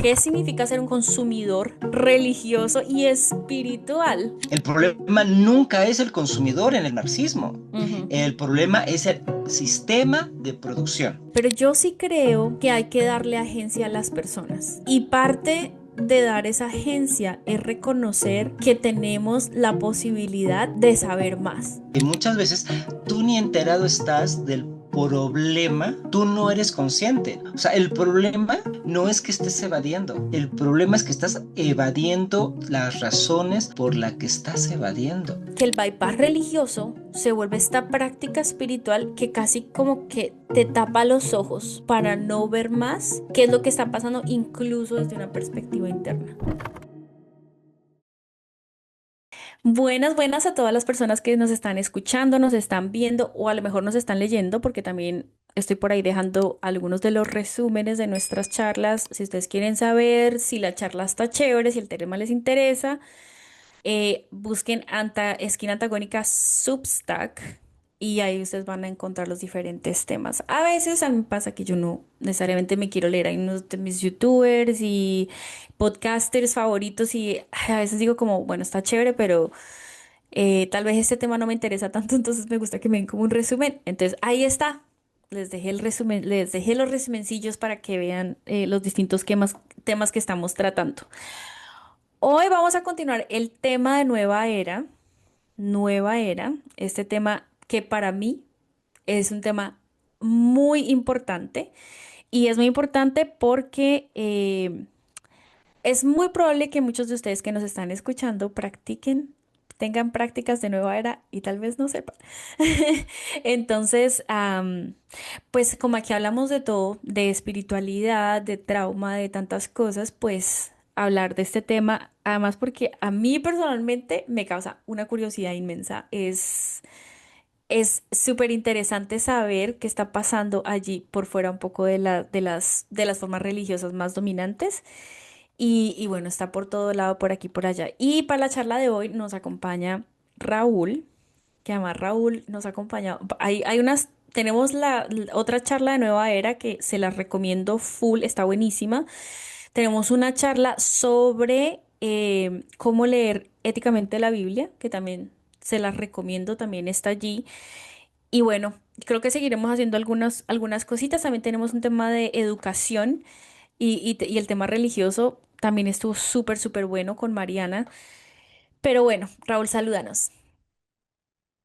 ¿Qué significa ser un consumidor religioso y espiritual? El problema nunca es el consumidor en el marxismo. Ujú. El problema es el sistema de producción. Pero yo sí creo que hay que darle agencia a las personas. Y parte de dar esa agencia es reconocer que tenemos la posibilidad de saber más. Y muchas veces tú ni enterado estás del problema, tú no eres consciente. O sea, el problema no es que estés evadiendo, el problema es que estás evadiendo las razones por las que estás evadiendo. Que el bypass religioso se vuelve esta práctica espiritual que casi como que te tapa los ojos para no ver más qué es lo que está pasando incluso desde una perspectiva interna. Buenas, buenas a todas las personas que nos están escuchando, nos están viendo o a lo mejor nos están leyendo, porque también estoy por ahí dejando algunos de los resúmenes de nuestras charlas. Si ustedes quieren saber si la charla está chévere, si el tema les interesa, busquen Esquina Antagónica Substack y ahí ustedes van a encontrar los diferentes temas. A veces a mí me pasa que yo no necesariamente me quiero leer. Hay unos de mis youtubers y podcasters favoritos y ay, a veces digo como, bueno, está chévere, pero tal vez este tema no me interesa tanto, entonces me gusta que me den como un resumen. Entonces ahí está. Les dejé el resumen, les dejé los resumencillos para que vean los distintos temas que estamos tratando. Hoy vamos a continuar el tema de nueva era, este tema que para mí es un tema muy importante y es muy importante porque es muy probable que muchos de ustedes que nos están escuchando practiquen, tengan prácticas de nueva era y tal vez no sepan. Entonces, pues como aquí hablamos de todo, de espiritualidad, de trauma, de tantas cosas, pues hablar de este tema, además porque a mí personalmente me causa una curiosidad inmensa. Es súper interesante saber qué está pasando allí por fuera un poco de las formas religiosas más dominantes. Y bueno, está por todo lado, por aquí, por allá. Y para la charla de hoy nos acompaña Raúl, que además Raúl nos ha acompañado. Tenemos la otra charla de Nueva Era que se las recomiendo full, está buenísima. Tenemos una charla sobre cómo leer éticamente la Biblia, que también se las recomiendo, también está allí. Y bueno, creo que seguiremos haciendo algunas cositas. También tenemos un tema de educación y el tema religioso también estuvo súper, súper bueno con Mariana. Pero bueno, Raúl, salúdanos.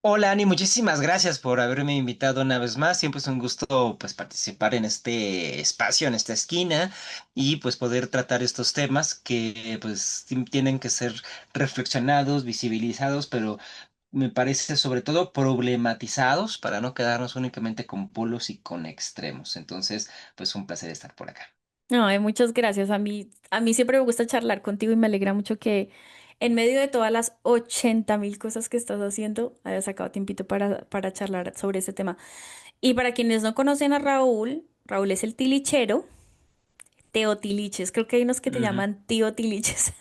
Hola Ani, muchísimas gracias por haberme invitado una vez más. Siempre es un gusto pues participar en este espacio, en esta esquina y pues poder tratar estos temas que pues tienen que ser reflexionados, visibilizados, pero me parece sobre todo problematizados para no quedarnos únicamente con polos y con extremos. Entonces, pues un placer estar por acá. Ay, muchas gracias. A mí siempre me gusta charlar contigo y me alegra mucho que en medio de todas las 80.000 cosas que estás haciendo, hayas sacado tiempito para charlar sobre ese tema. Y para quienes no conocen a Raúl, Raúl es el tilichero, Teo Tiliches. Creo que hay unos que te Ujú. llaman tío Tiliches.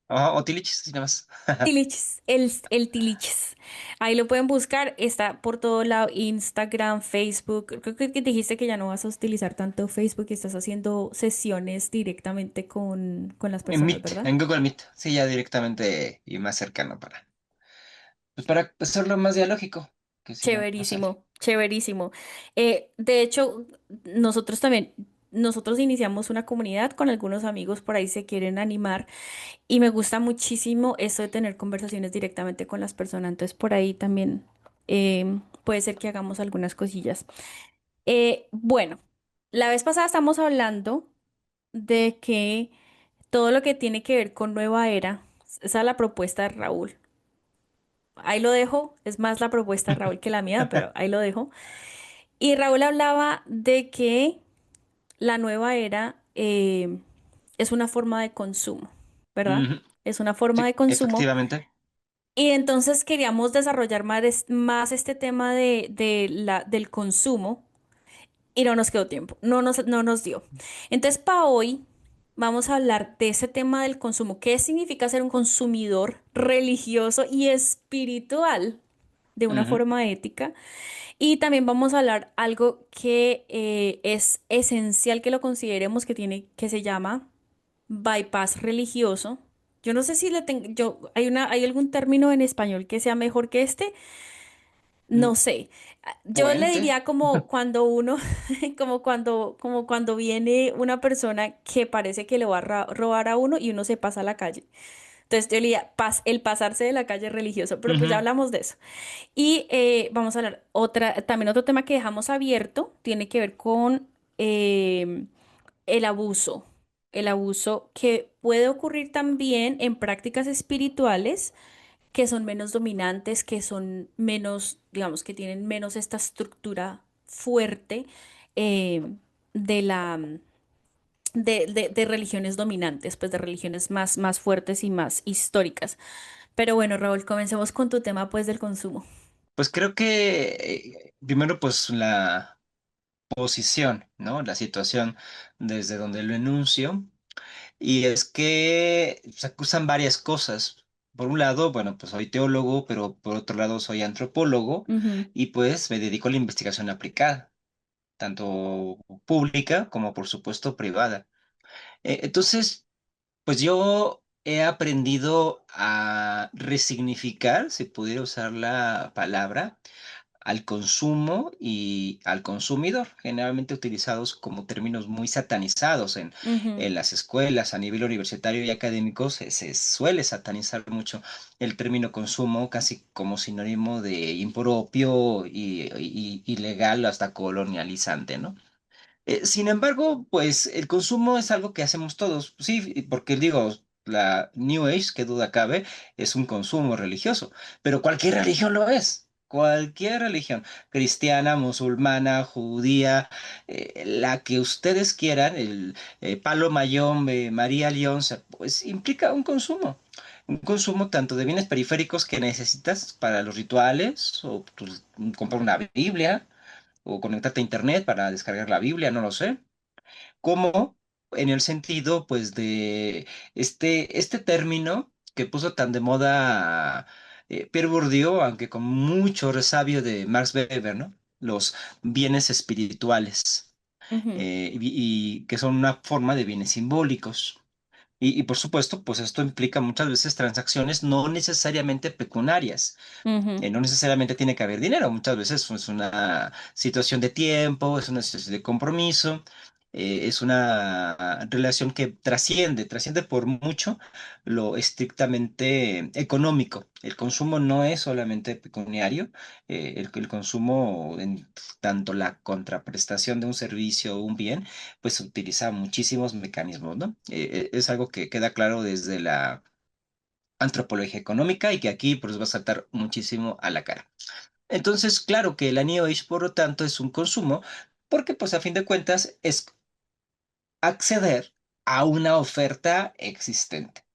Oh, Otilichis, sí, nada más. Tiliches, el Tiliches. Ahí lo pueden buscar, está por todo lado, Instagram, Facebook. Creo que dijiste que ya no vas a utilizar tanto Facebook y estás haciendo sesiones directamente con las En personas, Meet, ¿verdad? en Google Meet, sí, ya directamente y más cercano para hacerlo más dialógico, que si no, no sale. Chéverísimo, chéverísimo. De hecho, nosotros también, nosotros iniciamos una comunidad con algunos amigos por ahí se quieren animar y me gusta muchísimo eso de tener conversaciones directamente con las personas. Entonces, por ahí también puede ser que hagamos algunas cosillas. Bueno, la vez pasada estamos hablando de que todo lo que tiene que ver con nueva era, esa es la propuesta de Raúl. Ahí lo dejo, es más la propuesta de Raúl que la mía, pero ahí lo dejo. Y Raúl hablaba de que la nueva era es una forma de consumo, ¿verdad? Ujú. Es una forma de Sí, consumo. efectivamente. Y entonces queríamos desarrollar más este tema del consumo y no nos quedó tiempo, no nos dio. Entonces, para hoy vamos a hablar de ese tema del consumo. ¿Qué significa ser un consumidor religioso y espiritual de una Ujú. forma ética? Y también vamos a hablar algo que es esencial que lo consideremos, que se llama bypass religioso. Yo no sé si hay algún término en español que sea mejor que este. Mm, No sé. Yo le puente. diría como cuando uno, como cuando viene una persona que parece que le va a robar a uno y uno se pasa a la calle. Entonces yo le diría el pasarse de la calle religioso, pero pues ya Ujú. hablamos de eso. Y vamos a hablar también otro tema que dejamos abierto, tiene que ver con eh, el abuso. El abuso que puede ocurrir también en prácticas espirituales que son menos dominantes, que son menos, digamos, que tienen menos esta estructura fuerte eh, de de religiones dominantes, pues de religiones más fuertes y más históricas. Pero bueno, Raúl, comencemos con tu tema, pues, del consumo. Pues creo que primero pues la posición, ¿no? La situación desde donde lo enuncio. Y es que se acusan varias cosas. Por un lado, bueno, pues soy teólogo, pero por otro lado soy antropólogo Ujú, y pues me dedico a la investigación aplicada, tanto pública como por supuesto privada. Entonces, pues yo he aprendido a resignificar, si pudiera usar la palabra, al consumo y al consumidor, generalmente utilizados como términos muy satanizados ujú, en las escuelas a nivel universitario y académico. Se suele satanizar mucho el término consumo, casi como sinónimo de impropio y ilegal hasta colonializante, ¿no? Sin embargo, pues el consumo es algo que hacemos todos, sí, porque digo, la New Age, que duda cabe, es un consumo religioso, pero cualquier religión lo es, cualquier religión, cristiana, musulmana, judía, la que ustedes quieran, el Palo Mayombe, María Leonza, pues implica un consumo tanto de bienes periféricos que necesitas para los rituales, o pues, comprar una Biblia o conectarte a internet para descargar la Biblia, no lo sé, como en el sentido, pues, de este término que puso tan de moda Pierre Bourdieu, aunque con mucho resabio de Max Weber, ¿no? Los bienes espirituales, ujú, y que son una forma de bienes simbólicos. Y por supuesto, pues esto implica muchas veces transacciones no necesariamente pecuniarias. ujú. No necesariamente tiene que haber dinero, muchas veces es una situación de tiempo, es una situación de compromiso, es una relación que trasciende por mucho lo estrictamente económico. El consumo no es solamente pecuniario, el consumo en tanto la contraprestación de un servicio o un bien, pues utiliza muchísimos mecanismos, ¿no? Es algo que queda claro desde la antropología económica y que aquí pues va a saltar muchísimo a la cara. Entonces, claro que la New Age, por lo tanto, es un consumo, porque pues a fin de cuentas es acceder a una oferta existente,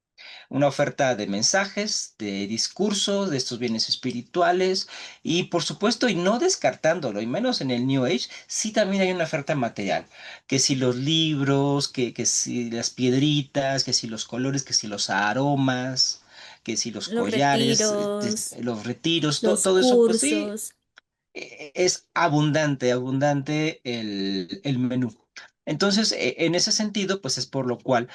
una oferta de mensajes, de discursos, de estos bienes espirituales y por supuesto, y no descartándolo, y menos en el New Age, sí también hay una oferta material, que si los libros, que si las piedritas, que si los colores, que si los aromas, que si los Los collares, retiros, los retiros, los todo eso, pues sí, cursos. es abundante, abundante el menú. Entonces, en ese sentido, pues es por lo cual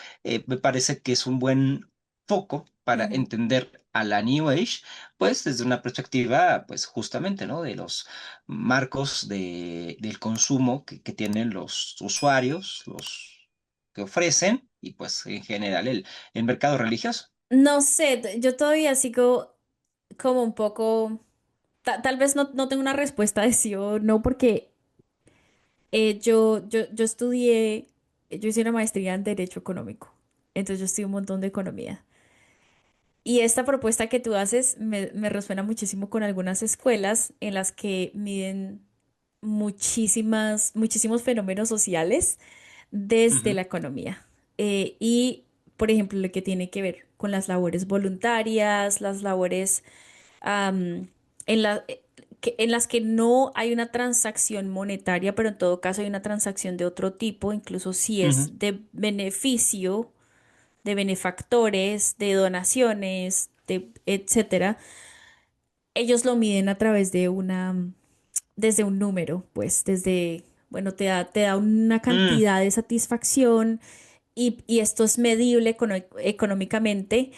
me parece que es un buen foco para Ujú, entender a la New Age, pues desde una perspectiva, pues justamente, ¿no? De los marcos del consumo que tienen los usuarios, los que ofrecen, y pues en general el mercado religioso. no sé, yo todavía sigo como un poco, tal vez no tengo una respuesta de sí o no, porque yo estudié, yo hice una maestría en Derecho Económico, entonces yo estudié un montón de economía. Y esta propuesta que tú haces me resuena muchísimo con algunas escuelas en las que miden muchísimos fenómenos sociales desde Ujú, la economía. Y, por ejemplo, lo que tiene que ver con las labores voluntarias, las labores am, en en las que no hay una transacción monetaria, pero en todo caso hay una transacción de otro tipo, incluso si ujú, es de beneficio, de benefactores, de donaciones, de etcétera. Ellos lo miden a través de desde un número, pues, bueno, te da una mm, cantidad de satisfacción y esto es medible económicamente.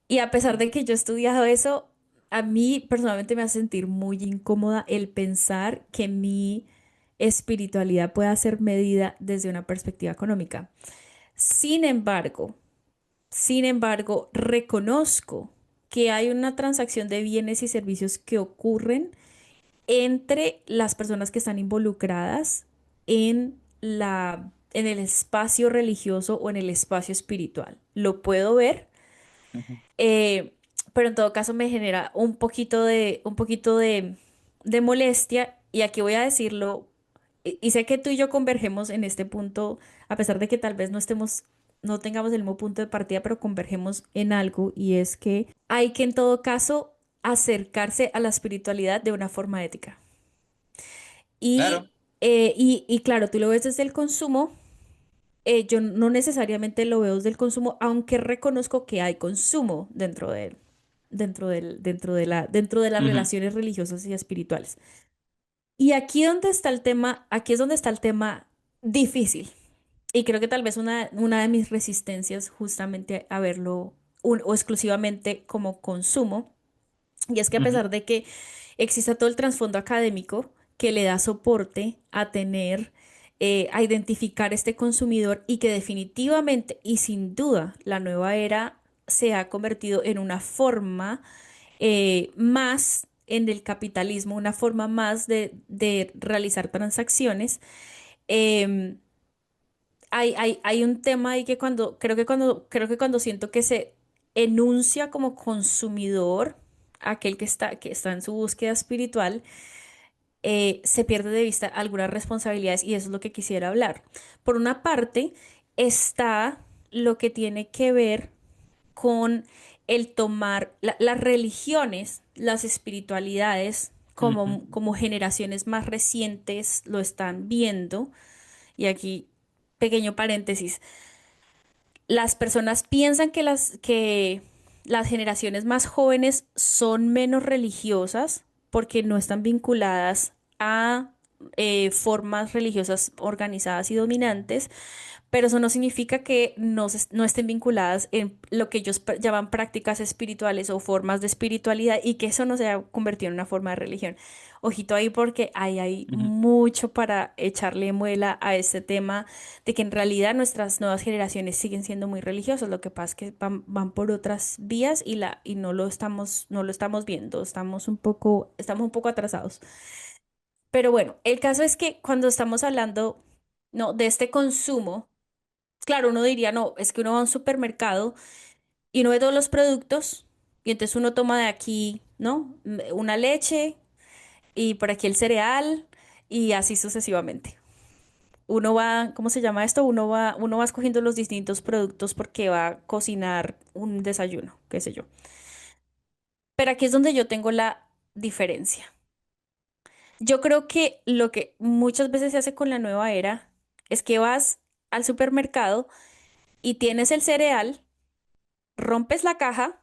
Y a pesar de que yo he estudiado eso, a mí personalmente me hace sentir muy incómoda el pensar que mi espiritualidad pueda ser medida desde una perspectiva económica. Sin embargo, reconozco que hay una transacción de bienes y servicios que ocurren entre las personas que están involucradas en el espacio religioso o en el espacio espiritual. Lo puedo ver, Ujú, eh, pero en todo caso me genera de molestia, y aquí voy a decirlo, y sé que tú y yo convergemos en este punto, a pesar de que tal vez no tengamos el mismo punto de partida, pero convergemos en algo, y es que hay que en todo caso acercarse a la espiritualidad de una forma ética. claro. Y claro, tú lo ves desde el consumo, yo no necesariamente lo veo desde el consumo, aunque reconozco que hay consumo dentro de las Ujú, relaciones religiosas y espirituales. Y aquí donde está el tema, aquí es donde está el tema difícil. Y creo que tal vez una de mis resistencias justamente a verlo o exclusivamente como consumo, y es que a ujú, pesar de que exista todo el trasfondo académico que le da soporte a tener, a identificar este consumidor, y que definitivamente y sin duda la nueva era se ha convertido en una forma más en el capitalismo, una forma más de realizar transacciones. em, hay un tema ahí que creo que cuando siento que se enuncia como consumidor, aquel que está en su búsqueda espiritual, se pierde de vista algunas responsabilidades, y eso es lo que quisiera hablar. Por una parte, está lo que tiene que ver con el tomar las religiones, las espiritualidades, ujú, como generaciones más recientes lo están viendo. Y aquí, pequeño paréntesis, las personas piensan que las generaciones más jóvenes son menos religiosas porque no están vinculadas a formas religiosas organizadas y dominantes, pero eso no significa que no estén vinculadas en lo que ellos llaman prácticas espirituales o formas de espiritualidad, y que eso no se haya convertido en una forma de religión. Ojito ahí, porque ahí hay ujú, mucho para echarle muela a este tema de que en realidad nuestras nuevas generaciones siguen siendo muy religiosas. Lo que pasa es que van por otras vías, y no lo estamos viendo. Estamos un poco atrasados. Pero bueno, el caso es que cuando estamos hablando, no, de este consumo, claro, uno diría, no, es que uno va a un supermercado y uno ve todos los productos, y entonces uno toma de aquí, ¿no? Una leche, y por aquí el cereal, y así sucesivamente. Uno va, ¿cómo se llama esto? Uno va escogiendo los distintos productos porque va a cocinar un desayuno, qué sé yo. Pero aquí es donde yo tengo la diferencia. Yo creo que lo que muchas veces se hace con la nueva era es que vas al supermercado y tienes el cereal, rompes la caja,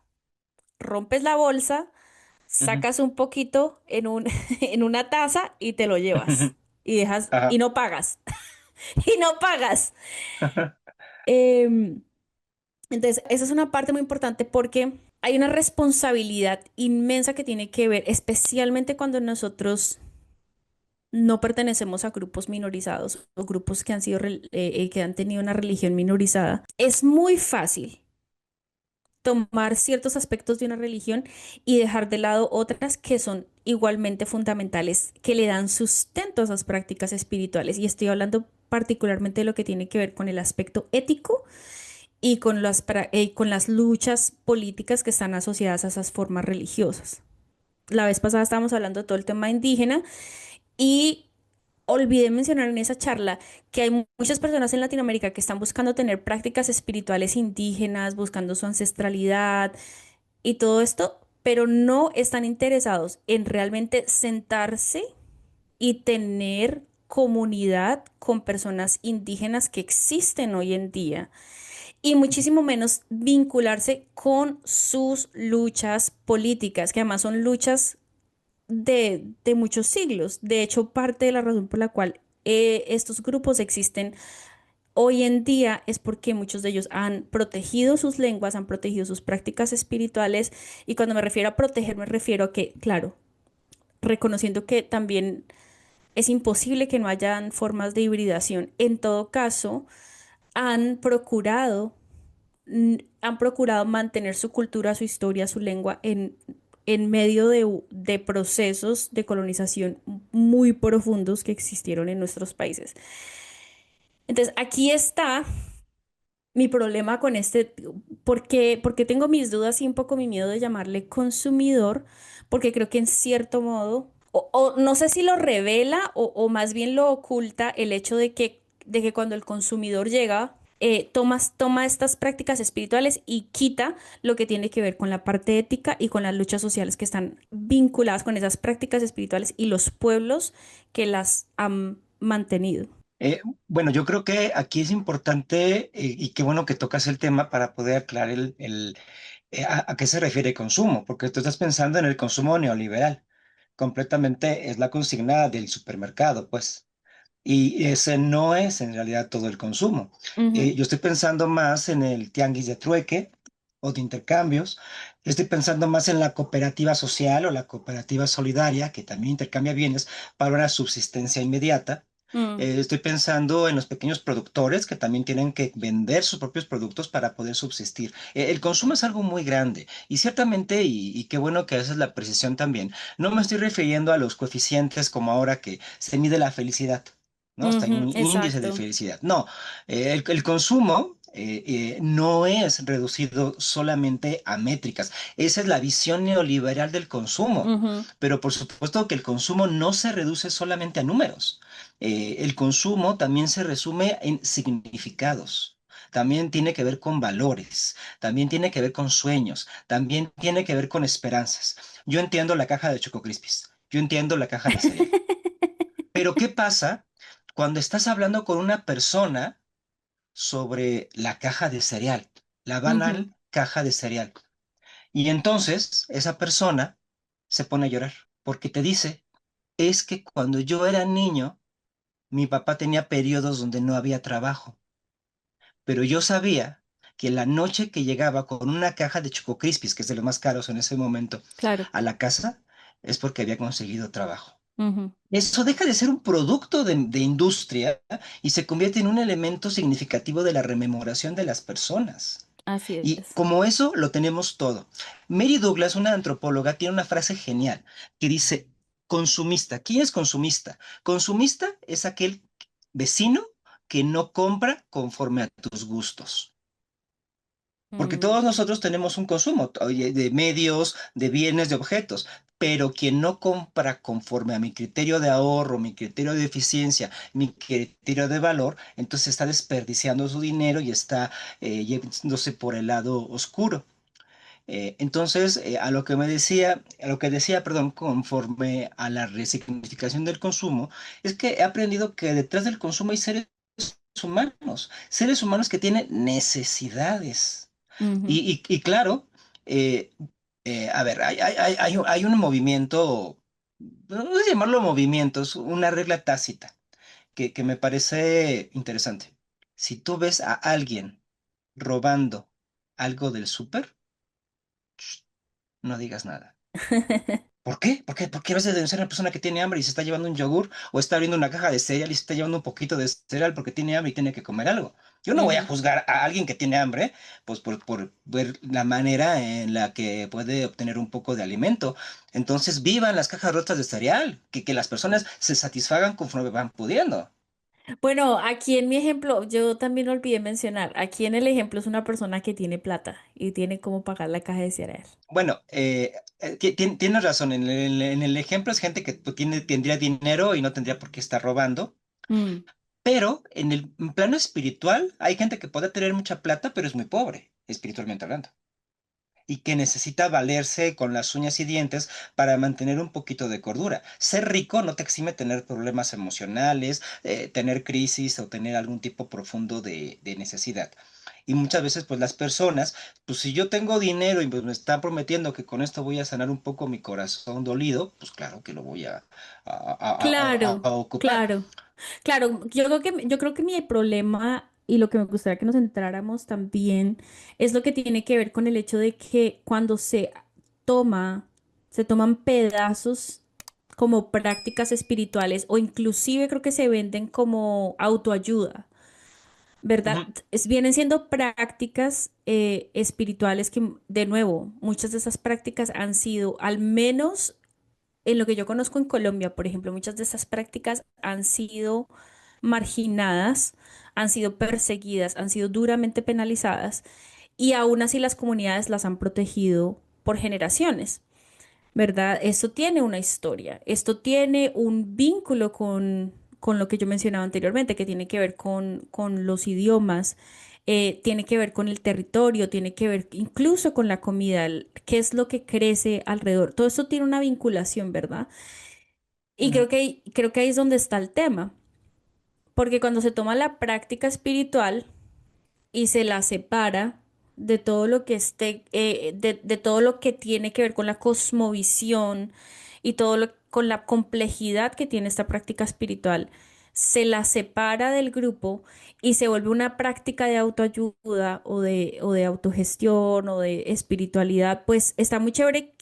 rompes la bolsa, ujú. sacas un poquito en una taza y te lo llevas. Y Ajá. no pagas. Y no pagas. Em, entonces, esa es una parte muy importante porque hay una responsabilidad inmensa que tiene que ver, especialmente cuando nosotros no pertenecemos a grupos minorizados o grupos que que han tenido una religión minorizada. Es muy fácil tomar ciertos aspectos de una religión y dejar de lado otras que son igualmente fundamentales, que le dan sustento a esas prácticas espirituales. Y estoy hablando particularmente de lo que tiene que ver con el aspecto ético y con las luchas políticas que están asociadas a esas formas religiosas. La vez pasada estábamos hablando de todo el tema indígena, y olvidé mencionar en esa charla que hay muchas personas en Latinoamérica que están buscando tener prácticas espirituales indígenas, buscando su ancestralidad y todo esto, pero no están interesados en realmente sentarse y tener comunidad con personas indígenas que existen hoy en día, y muchísimo menos vincularse con sus luchas políticas, que además son luchas de muchos siglos. De hecho, parte de la razón por la cual estos grupos existen hoy en día es porque muchos de ellos han protegido sus lenguas, han protegido sus prácticas espirituales y cuando me refiero a proteger me refiero a que, claro, reconociendo que también es imposible que no hayan formas de hibridación. En todo caso, han procurado, han procurado mantener su cultura, su historia, su lengua en medio de procesos de colonización muy profundos que existieron en nuestros países. Entonces, aquí está mi problema con este, porque tengo mis dudas y un poco mi miedo de llamarle consumidor, porque creo que en cierto modo, o no sé si lo revela o más bien lo oculta el hecho de que cuando el consumidor llega, toma estas prácticas espirituales y quita lo que tiene que ver con la parte ética y con las luchas sociales que están vinculadas con esas prácticas espirituales y los pueblos que las han mantenido. Bueno, yo creo que aquí es importante y qué bueno que tocas el tema para poder aclarar a qué se refiere consumo, porque tú estás pensando en el consumo neoliberal. Completamente es la consigna del supermercado, pues. Y ese no es en realidad todo el consumo. Ujú, Yo estoy pensando más en el tianguis de trueque o de intercambios. Estoy pensando más en la cooperativa social o la cooperativa solidaria, que también intercambia bienes para una subsistencia inmediata. mm, Estoy pensando en los pequeños productores que también tienen que vender sus propios productos para poder subsistir. El consumo es algo muy grande y ciertamente, y qué bueno que haces la precisión también, no me estoy refiriendo a los coeficientes como ahora que se mide la felicidad. ¿No? Hasta hay ujú, un índice de exacto. felicidad. No, el consumo no es reducido solamente a métricas. Esa es la visión neoliberal del consumo. Ujú, Pero por supuesto que el consumo no se reduce solamente a números. El consumo también se resume en significados. También tiene que ver con valores, también tiene que ver con sueños, también tiene que ver con esperanzas. Yo entiendo la caja de Choco Crispies, yo entiendo la caja de cereal. Pero ¿qué pasa cuando estás hablando con una persona sobre la caja de cereal, la ujú, banal caja de cereal? Y entonces esa persona se pone a llorar porque te dice, es que cuando yo era niño, mi papá tenía periodos donde no había trabajo, pero yo sabía que la noche que llegaba con una caja de Choco Crispies, que es de los más caros en ese momento, claro. a la casa, es porque había conseguido trabajo. Ujú, Eso deja de ser un producto de industria y se convierte en un elemento significativo de la rememoración de las personas. así Y es. como eso lo tenemos todo. Mary Douglas, una antropóloga, tiene una frase genial que dice, consumista. ¿Quién es consumista? Consumista es aquel vecino que no compra conforme a tus gustos. Porque Mm, todos nosotros tenemos un consumo oye, de medios, de bienes, de objetos, pero quien no compra conforme a mi criterio de ahorro, mi criterio de eficiencia, mi criterio de valor, entonces está desperdiciando su dinero y está yéndose por el lado oscuro. Entonces, a lo que decía, perdón, conforme a la resignificación del consumo, es que he aprendido que detrás del consumo hay seres humanos que tienen necesidades. ujú, Y claro, eh, a ver, hay un movimiento, no sé llamarlo movimiento, es una regla tácita que me parece interesante. Si tú ves a alguien robando algo del súper, no digas nada. ¿Por qué? ¿Por qué vas a denunciar a una persona que tiene hambre y se está llevando un yogur o está abriendo una caja de cereal y se está llevando un poquito de cereal porque tiene hambre y tiene que comer algo? Yo no voy a ujú. juzgar a alguien que tiene hambre, pues por ver la manera en la que puede obtener un poco de alimento. Entonces, vivan las cajas rotas de cereal, que las personas se satisfagan conforme van pudiendo. Bueno, aquí en mi ejemplo, yo también olvidé mencionar, aquí en el ejemplo es una persona que tiene plata y tiene cómo pagar la caja de cereal. Bueno, tienes razón. En el ejemplo es gente que pues, tendría dinero y no tendría por qué estar robando. Mm, Pero en el plano espiritual hay gente que puede tener mucha plata, pero es muy pobre, espiritualmente hablando, y que necesita valerse con las uñas y dientes para mantener un poquito de cordura. Ser rico no te exime tener problemas emocionales, tener crisis o tener algún tipo profundo de necesidad. Y muchas veces, pues las personas, pues si yo tengo dinero y pues me están prometiendo que con esto voy a sanar un poco mi corazón dolido, pues claro que lo voy a claro, ocupar. claro, claro. Yo creo que mi problema y lo que me gustaría que nos centráramos también es lo que tiene que ver con el hecho de que cuando toma, se toman pedazos como prácticas espirituales o inclusive creo que se venden como autoayuda, ¿verdad? Ujú, Vienen siendo prácticas espirituales que, de nuevo, muchas de esas prácticas han sido, al menos en lo que yo conozco en Colombia, por ejemplo, muchas de esas prácticas han sido marginadas, han sido perseguidas, han sido duramente penalizadas y aún así las comunidades las han protegido por generaciones. ¿Verdad? Esto tiene una historia, esto tiene un vínculo con lo que yo mencionaba anteriormente, que tiene que ver con los idiomas, tiene que ver con el territorio, tiene que ver incluso con la comida, qué es lo que crece alrededor. Todo esto tiene una vinculación, ¿verdad? Y ujú, creo que ahí es donde está el tema, porque cuando se toma la práctica espiritual, y se la separa de todo lo que de todo lo que tiene que ver con la cosmovisión y con la complejidad que tiene esta práctica espiritual, se la separa del grupo y se vuelve una práctica de autoayuda o de autogestión o de espiritualidad, pues está muy chévere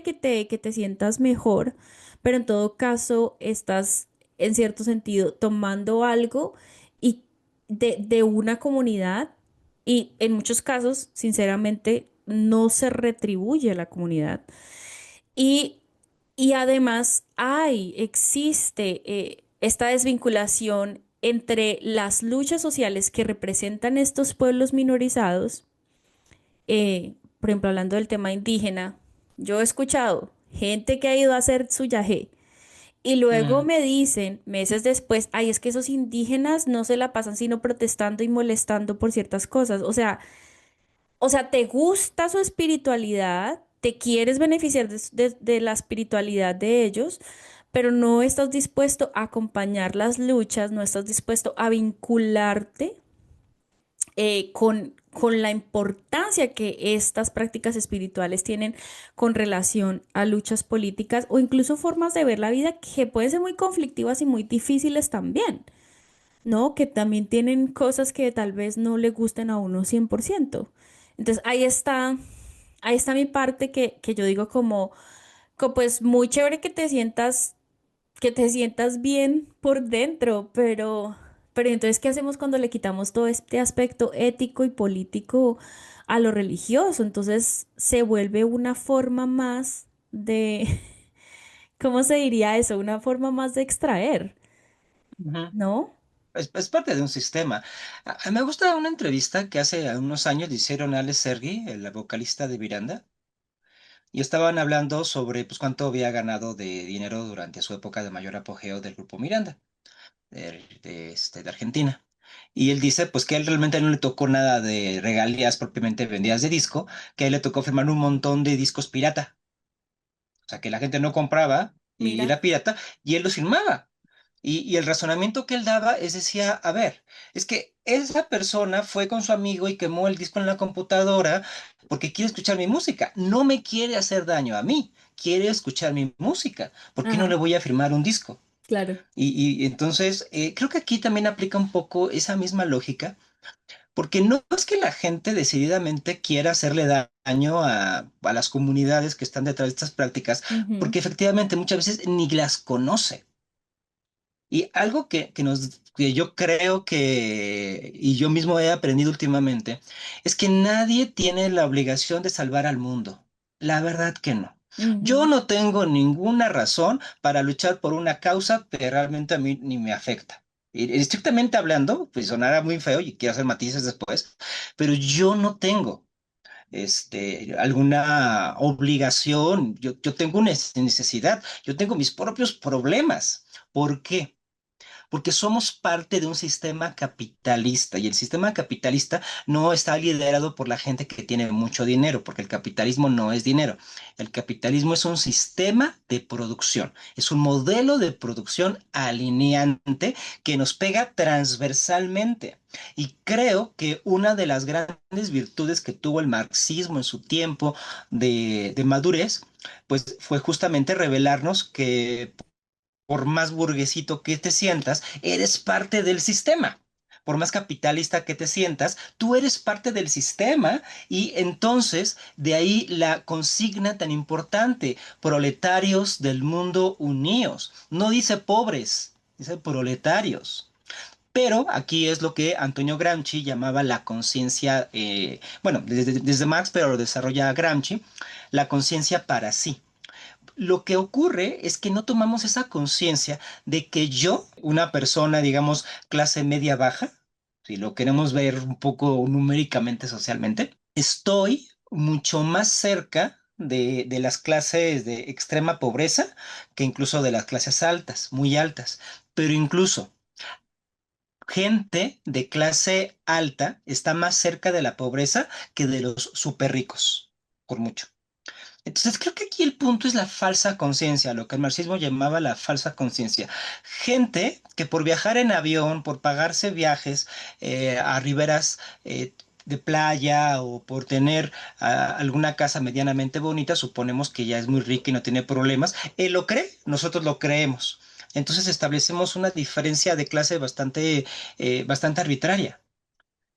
que te sientas mejor, pero en todo caso estás en cierto sentido tomando algo y de una comunidad y en muchos casos, sinceramente, no se retribuye a la comunidad. Y, y además existe esta desvinculación entre las luchas sociales que representan estos pueblos minorizados, por ejemplo, hablando del tema indígena, yo he escuchado gente que ha ido a hacer su yagé y luego mm, me dicen, meses después, ay, es que esos indígenas no se la pasan sino protestando y molestando por ciertas cosas. O sea, ¿te gusta su espiritualidad? ¿Te quieres beneficiar de la espiritualidad de ellos? Pero no estás dispuesto a acompañar las luchas, no estás dispuesto a vincularte con la importancia que estas prácticas espirituales tienen con relación a luchas políticas o incluso formas de ver la vida que pueden ser muy conflictivas y muy difíciles también, ¿no? Que también tienen cosas que tal vez no le gusten a uno 100%. Entonces ahí está mi parte que yo digo pues muy chévere que te sientas bien por dentro, pero entonces, ¿qué hacemos cuando le quitamos todo este aspecto ético y político a lo religioso? Entonces se vuelve una forma más de, ¿cómo se diría eso? Una forma más de extraer, ujú. ¿no? Es parte de un sistema. Me gusta una entrevista que hace unos años le hicieron a Alex Sergi, el vocalista de Miranda, y estaban hablando sobre pues, cuánto había ganado de dinero durante su época de mayor apogeo del grupo Miranda, de Argentina. Y él dice pues que a él realmente no le tocó nada de regalías propiamente vendidas de disco, que a él le tocó firmar un montón de discos pirata. O sea, que la gente no compraba y Mira. era pirata y él los firmaba. Y el razonamiento que él daba es decía, a ver, es que esa persona fue con su amigo y quemó el disco en la computadora porque quiere escuchar mi música. No me quiere hacer daño a mí, quiere escuchar mi música. ¿Por qué no le Ajá, voy a firmar un disco? claro. Y entonces creo que aquí también aplica un poco esa misma lógica, porque no es que la gente decididamente quiera hacerle daño a las comunidades que están detrás de estas prácticas, Ujú, porque efectivamente muchas veces ni las conoce. Y algo que yo creo que, y yo mismo he aprendido últimamente, es que nadie tiene la obligación de salvar al mundo. La verdad que no. Yo ujú, no tengo ninguna razón para luchar por una causa que realmente a mí ni me afecta. Y estrictamente hablando, pues sonará muy feo y quiero hacer matices después, pero yo no tengo alguna obligación, yo tengo una necesidad, yo tengo mis propios problemas. ¿Por qué? Porque somos parte de un sistema capitalista y el sistema capitalista no está liderado por la gente que tiene mucho dinero, porque el capitalismo no es dinero. El capitalismo es un sistema de producción, es un modelo de producción alineante que nos pega transversalmente. Y creo que una de las grandes virtudes que tuvo el marxismo en su tiempo de madurez, pues fue justamente revelarnos que por más burguesito que te sientas, eres parte del sistema. por más capitalista que te sientas, tú eres parte del sistema y entonces de ahí la consigna tan importante, proletarios del mundo unidos. No dice pobres, dice proletarios. Pero aquí es lo que Antonio Gramsci llamaba la conciencia, bueno, desde Marx, pero lo desarrolla Gramsci, la conciencia para sí. Lo que ocurre es que no tomamos esa conciencia de que yo, una persona, digamos, clase media baja, si lo queremos ver un poco numéricamente, socialmente, estoy mucho más cerca de las clases de extrema pobreza que incluso de las clases altas, muy altas. Pero incluso gente de clase alta está más cerca de la pobreza que de los súper ricos, por mucho. Entonces creo que aquí el punto es la falsa conciencia, lo que el marxismo llamaba la falsa conciencia. Gente que por viajar en avión, por pagarse viajes a riberas de playa o por tener alguna casa medianamente bonita, suponemos que ya es muy rica y no tiene problemas. Él lo cree, nosotros lo creemos. Entonces establecemos una diferencia de clase bastante arbitraria.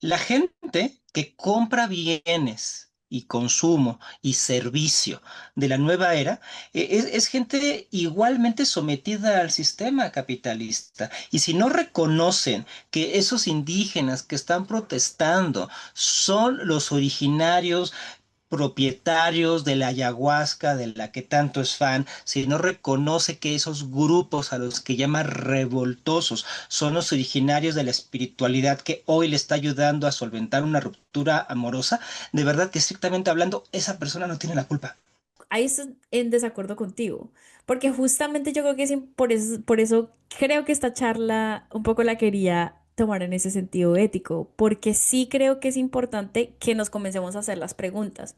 La gente que compra bienes y consumo y servicio de la nueva era es gente igualmente sometida al sistema capitalista. Y si no reconocen que esos indígenas que están protestando son los originarios propietarios de la ayahuasca, de la que tanto es fan, si no reconoce que esos grupos a los que llama revoltosos son los originarios de la espiritualidad que hoy le está ayudando a solventar una ruptura amorosa, de verdad que estrictamente hablando, esa persona no tiene la culpa. Ahí estoy en desacuerdo contigo, porque justamente yo creo que por eso creo que esta charla un poco la quería tomar en ese sentido ético, porque sí creo que es importante que nos comencemos a hacer las preguntas.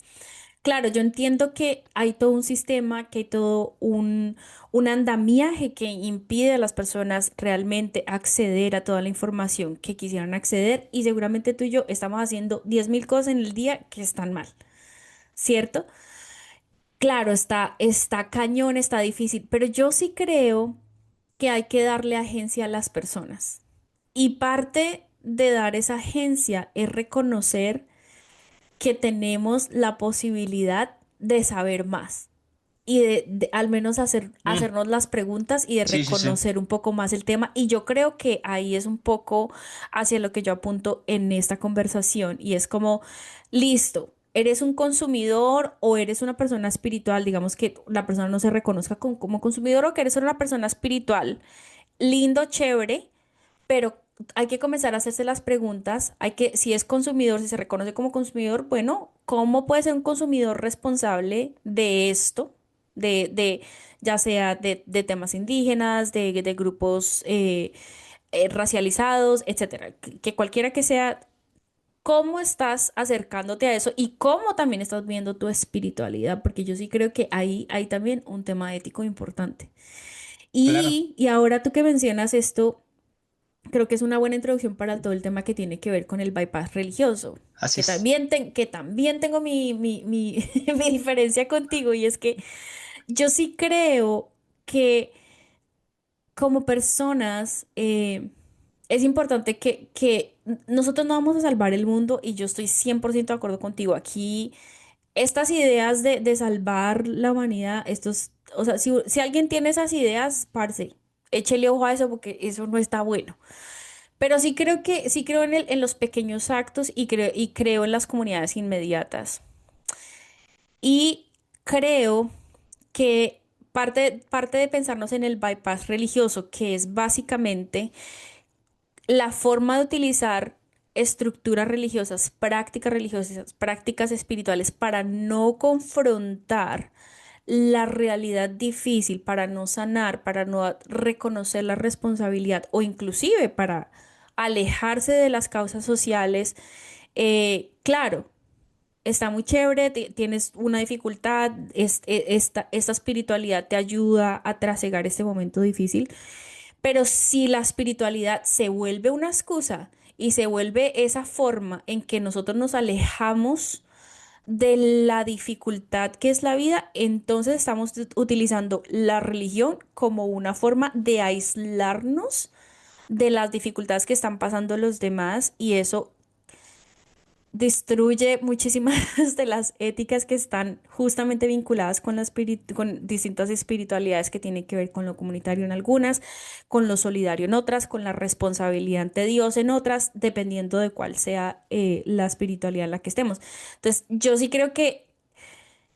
Claro, yo entiendo que hay todo un sistema, que hay todo un andamiaje que impide a las personas realmente acceder a toda la información que quisieran acceder y seguramente tú y yo estamos haciendo 10.000 cosas en el día que están mal, ¿cierto? Claro, está cañón, está difícil, pero yo sí creo que hay que darle agencia a las personas. Y parte de dar esa agencia es reconocer que tenemos la posibilidad de saber más y de al menos Mm, hacernos las preguntas y de sí, sí, sí. reconocer un poco más el tema. Y yo creo que ahí es un poco hacia lo que yo apunto en esta conversación y es como, listo. ¿Eres un consumidor o eres una persona espiritual? Digamos que la persona no se reconozca como consumidor o que eres una persona espiritual. Lindo, chévere, pero hay que comenzar a hacerse las preguntas, si es consumidor, si se reconoce como consumidor, bueno, ¿cómo puede ser un consumidor responsable de esto? De ya sea de temas indígenas, de grupos racializados, etcétera. Que cualquiera que sea, ¿cómo estás acercándote a eso y cómo también estás viendo tu espiritualidad? Porque yo sí creo que ahí hay también un tema ético importante. Claro, Y ahora tú que mencionas esto. Creo que es una buena introducción para todo el tema que tiene que ver con el bypass religioso, así es. que también tengo mi diferencia contigo y es que yo sí creo que como personas es importante que nosotros no vamos a salvar el mundo y yo estoy 100% de acuerdo contigo. Aquí estas ideas de salvar la humanidad, o sea, si alguien tiene esas ideas, parce, échele ojo a eso porque eso no está bueno. Pero sí creo en los pequeños actos y creo en las comunidades inmediatas. Y creo que parte de pensarnos en el bypass religioso, que es básicamente la forma de utilizar estructuras religiosas, prácticas espirituales para no confrontar la realidad difícil, para no sanar, para no reconocer la responsabilidad o inclusive para alejarse de las causas sociales. Claro, está muy chévere, tienes una dificultad, esta espiritualidad te ayuda a trasegar este momento difícil, pero si la espiritualidad se vuelve una excusa y se vuelve esa forma en que nosotros nos alejamos de la dificultad que es la vida, entonces estamos utilizando la religión como una forma de aislarnos de las dificultades que están pasando los demás y eso destruye muchísimas de las éticas que están justamente vinculadas con con distintas espiritualidades que tienen que ver con lo comunitario en algunas, con lo solidario en otras, con la responsabilidad ante Dios en otras, dependiendo de cuál sea la espiritualidad en la que estemos. Entonces, yo sí creo que,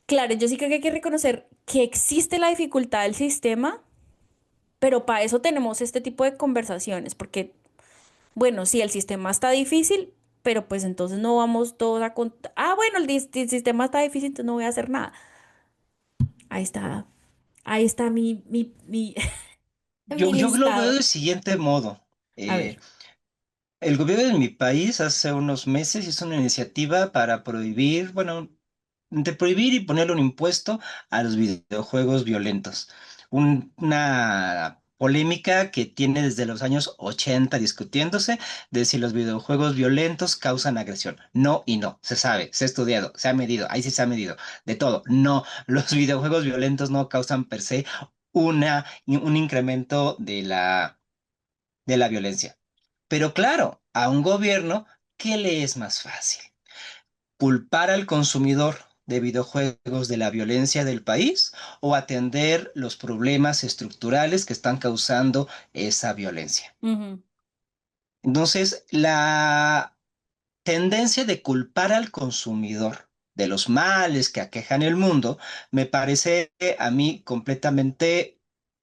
claro, yo sí creo que hay que reconocer que existe la dificultad del sistema, pero para eso tenemos este tipo de conversaciones, porque bueno, sí, el sistema está difícil, pero pues entonces no vamos todos a contar. Ah, bueno, el sistema está difícil, entonces no voy a hacer nada. Ahí está, ahí está mi Yo lo veo listado. del siguiente modo. A Eh, ver. el gobierno de mi país hace unos meses hizo una iniciativa para prohibir, bueno, de prohibir y ponerle un impuesto a los videojuegos violentos. Una polémica que tiene desde los años 80 discutiéndose de si los videojuegos violentos causan agresión. No y no, se sabe, se ha estudiado, se ha medido, ahí sí se ha medido, de todo. No, los videojuegos violentos no causan per se un incremento de la violencia. Pero claro, a un gobierno, ¿qué le es más fácil? ¿Culpar al consumidor de videojuegos de la violencia del país o atender los problemas estructurales que están causando esa violencia? Ujú, Entonces, la tendencia de culpar al consumidor de los males que aquejan el mundo me parece a mí completamente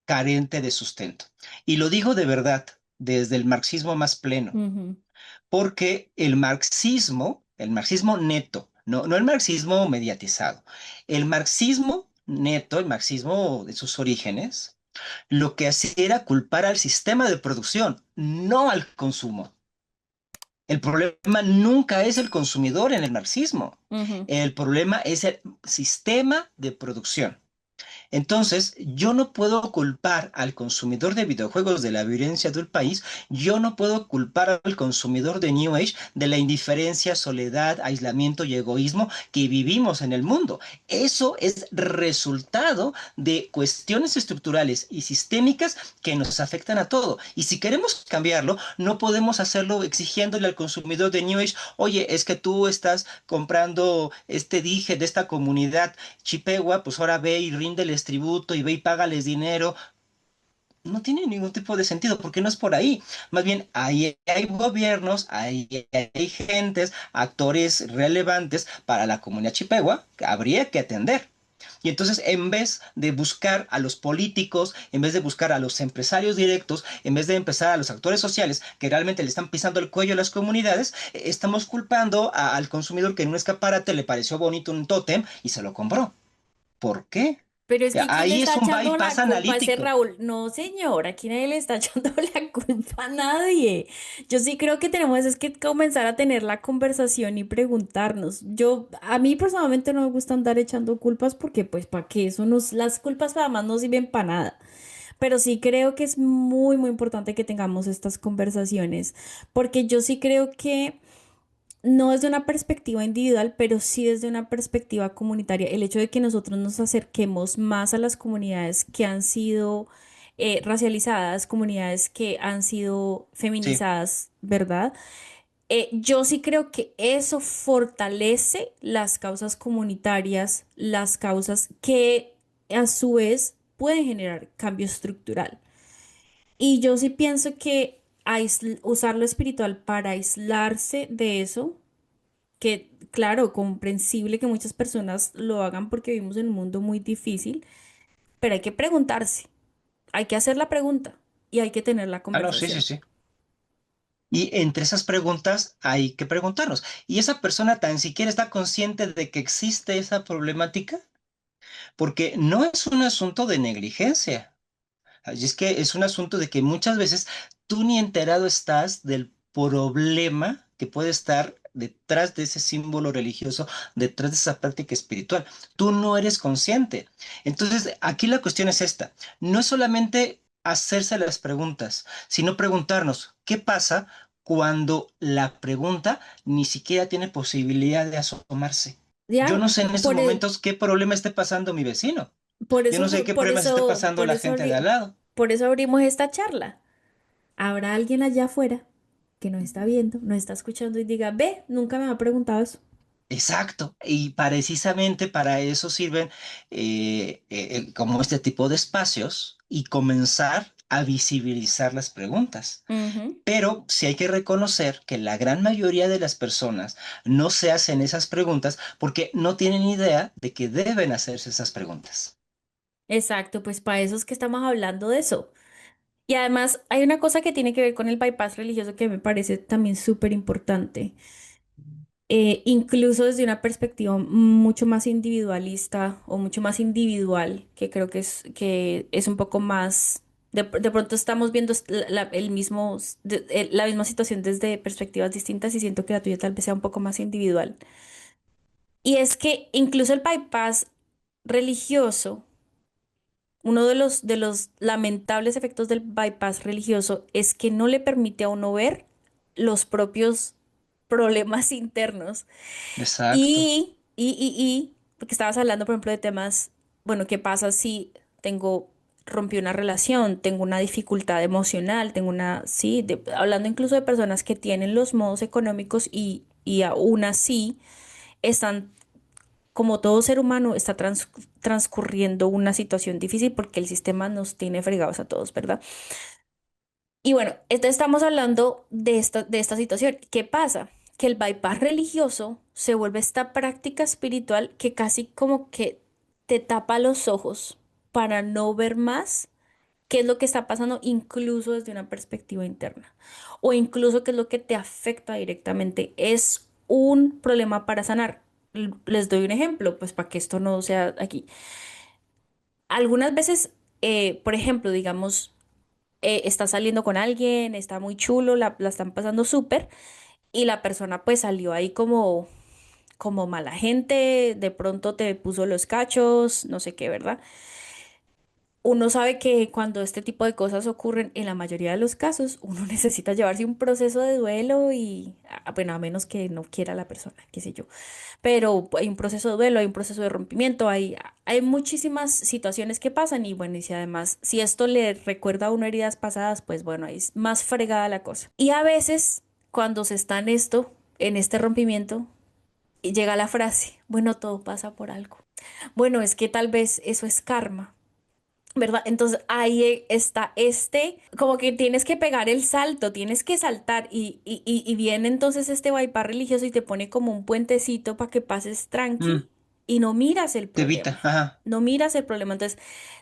carente de sustento. Y lo digo de verdad, desde el marxismo más pleno, ujú, porque el marxismo neto, no el marxismo mediatizado, el marxismo neto, el marxismo de sus orígenes, lo que hacía era culpar al sistema de producción, no al consumo. El problema nunca es el consumidor en el marxismo, ujú. el problema es el sistema de producción. Entonces, yo no puedo culpar al consumidor de videojuegos de la violencia del país, yo no puedo culpar al consumidor de New Age de la indiferencia, soledad, aislamiento y egoísmo que vivimos en el mundo. Eso es resultado de cuestiones estructurales y sistémicas que nos afectan a todo. Y si queremos cambiarlo, no podemos hacerlo exigiéndole al consumidor de New Age, oye, es que tú estás comprando este dije de esta comunidad Chippewa, pues ahora ve y ríndeles tributo y ve y págales dinero. No tiene ningún tipo de sentido porque no es por ahí. Más bien, ahí hay gobiernos, ahí hay gentes, actores relevantes para la comunidad Chippewa que habría que atender. Y entonces, en vez de buscar a los políticos, en vez de buscar a los empresarios directos, en vez de empezar a los actores sociales que realmente le están pisando el cuello a las comunidades, estamos culpando al consumidor que en un escaparate le pareció bonito un tótem y se lo compró. ¿Por qué? Pero es que ¿quién le Ahí está es un echando bypass la culpa a ese analítico. Raúl? No, señor, aquí nadie le está echando la culpa a nadie. Yo sí creo que tenemos es que comenzar a tener la conversación y preguntarnos. A mí personalmente no me gusta andar echando culpas porque pues para qué las culpas además no sirven para nada. Pero sí creo que es muy, muy importante que tengamos estas conversaciones porque yo sí creo que no desde una perspectiva individual, pero sí desde una perspectiva comunitaria. El hecho de que nosotros nos acerquemos más a las comunidades que han sido racializadas, comunidades que han sido Sí. feminizadas, ¿verdad? Yo sí creo que eso fortalece las causas comunitarias, las causas que a su vez pueden generar cambio estructural. Y yo sí pienso que usar lo espiritual para aislarse de eso que, claro, comprensible que muchas personas lo hagan porque vivimos en un mundo muy difícil, pero hay que preguntarse, hay que hacer la pregunta y hay que tener la Ah, no, sí, sí, conversación. sí. Y entre esas preguntas hay que preguntarnos. ¿Y esa persona tan siquiera está consciente de que existe esa problemática? Porque no es un asunto de negligencia. Y es que es un asunto de que muchas veces tú ni enterado estás del problema que puede estar detrás de ese símbolo religioso, detrás de esa práctica espiritual. Tú no eres consciente. Entonces, aquí la cuestión es esta. No es solamente hacerse las preguntas, sino preguntarnos, ¿qué pasa cuando la pregunta ni siquiera tiene posibilidad de asomarse? Yo Ya, no sé en estos por, e- momentos qué problema esté pasando mi vecino. por Yo no sé eso, qué problema se esté pasando por la eso, gente de al lado. por eso abrimos esta charla. Habrá alguien allá afuera que nos está viendo, nos está escuchando y diga, ve, nunca me ha preguntado eso. Exacto, y precisamente para eso sirven como este tipo de espacios y comenzar a visibilizar las preguntas. Ujú. Pero sí hay que reconocer que la gran mayoría de las personas no se hacen esas preguntas porque no tienen idea de que deben hacerse esas preguntas. Exacto, pues para eso es que estamos hablando de eso. Y además hay una cosa que tiene que ver con el bypass religioso que me parece también súper importante. Incluso desde una perspectiva mucho más individualista o mucho más individual, que es un poco más, de pronto estamos viendo el mismo, la misma situación desde perspectivas distintas y siento que la tuya tal vez sea un poco más individual. Y es que incluso el bypass religioso, uno de los lamentables efectos del bypass religioso es que no le permite a uno ver los propios problemas internos. Exacto. Porque estabas hablando, por ejemplo, de temas, bueno, ¿qué pasa si rompí una relación, tengo una dificultad emocional, sí, hablando incluso de personas que tienen los modos económicos y aún así están, como todo ser humano, está transcurriendo una situación difícil porque el sistema nos tiene fregados a todos, ¿verdad? Y bueno, entonces estamos hablando de esta situación. ¿Qué pasa? Que el bypass religioso se vuelve esta práctica espiritual que casi como que te tapa los ojos para no ver más qué es lo que está pasando, incluso desde una perspectiva interna, o incluso qué es lo que te afecta directamente. Es un problema para sanar. Les doy un ejemplo, pues para que esto no sea aquí. Algunas veces, por ejemplo, digamos, está saliendo con alguien, está muy chulo, la están pasando súper y la persona pues salió ahí como mala gente, de pronto te puso los cachos, no sé qué, ¿verdad? Uno sabe que cuando este tipo de cosas ocurren, en la mayoría de los casos, uno necesita llevarse un proceso de duelo y, bueno, a menos que no quiera la persona, qué sé yo. Pero hay un proceso de duelo, hay un proceso de rompimiento, hay muchísimas situaciones que pasan y bueno, y si además, si esto le recuerda a uno heridas pasadas, pues bueno, ahí es más fregada la cosa. Y a veces, cuando se está en este rompimiento, y llega la frase, bueno, todo pasa por algo. Bueno, es que tal vez eso es karma. ¿Verdad? Entonces ahí está como que tienes que pegar el salto, tienes que saltar y viene entonces este bypass religioso y te pone como un puentecito para que pases Mm, tranqui y no miras el te problema, evita, ajá. no miras el problema. Entonces,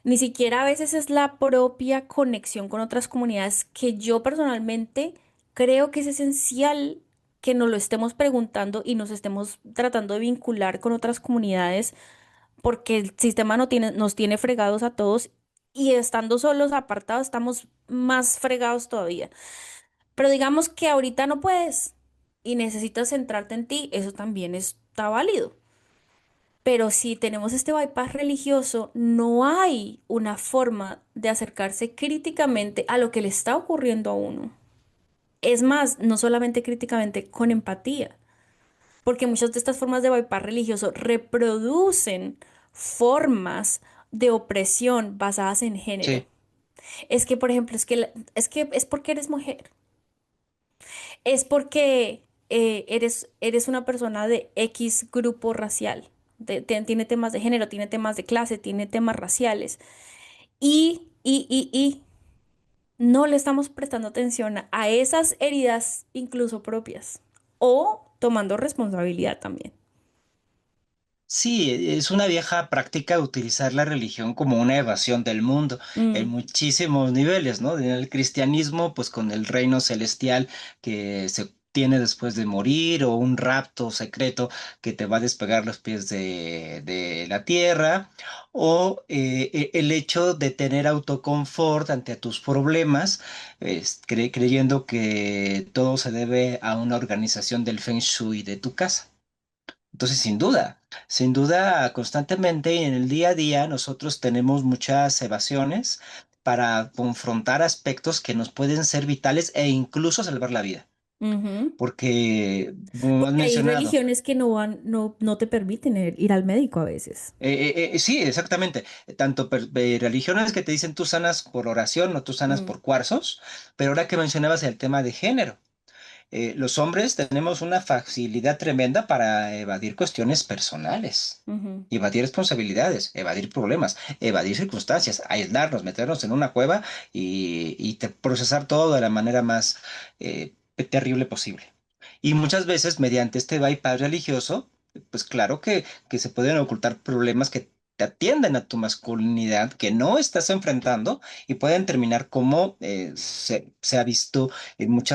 ni siquiera a veces es la propia conexión con otras comunidades que yo personalmente creo que es esencial que nos lo estemos preguntando y nos estemos tratando de vincular con otras comunidades porque el sistema no tiene, nos tiene fregados a todos y estando solos, apartados, estamos más fregados todavía. Pero digamos que ahorita no puedes y necesitas centrarte en ti, eso también está válido. Pero si tenemos este bypass religioso, no hay una forma de acercarse críticamente a lo que le está ocurriendo a uno. Es más, no solamente críticamente, con empatía. Porque muchas de estas formas de bypass religioso reproducen formas de opresión basadas en género. Sí, Es que, por ejemplo, es porque eres mujer, es porque eres una persona de X grupo racial, tiene temas de género, tiene temas de clase, tiene temas raciales y no le estamos prestando atención a esas heridas incluso propias o tomando responsabilidad también. sí, es una vieja práctica utilizar la religión como una evasión del mundo en Mm. muchísimos niveles, ¿no? En el cristianismo, pues con el reino celestial que se tiene después de morir o un rapto secreto que te va a despegar los pies de la tierra o el hecho de tener autoconfort ante tus problemas, creyendo que todo se debe a una organización del Feng Shui de tu casa. Entonces, sin duda, constantemente y en el día a día nosotros tenemos muchas evasiones para confrontar aspectos que nos pueden ser vitales e incluso salvar la vida. Ujú. porque, como has Porque hay mencionado, religiones que no te permiten ir al médico a veces. sí, exactamente. Tanto religiones que te dicen tú sanas por oración o tú sanas Mm, por cuarzos, pero ahora que mencionabas el tema de género, los hombres tenemos una facilidad tremenda para evadir cuestiones personales, ujú, evadir responsabilidades, evadir problemas, evadir circunstancias, aislarnos, meternos en una cueva y procesar todo de la manera más terrible posible. Y muchas veces, mediante este bypass religioso, pues claro que se pueden ocultar problemas que te atienden a tu masculinidad, que no estás enfrentando y pueden terminar como se ha visto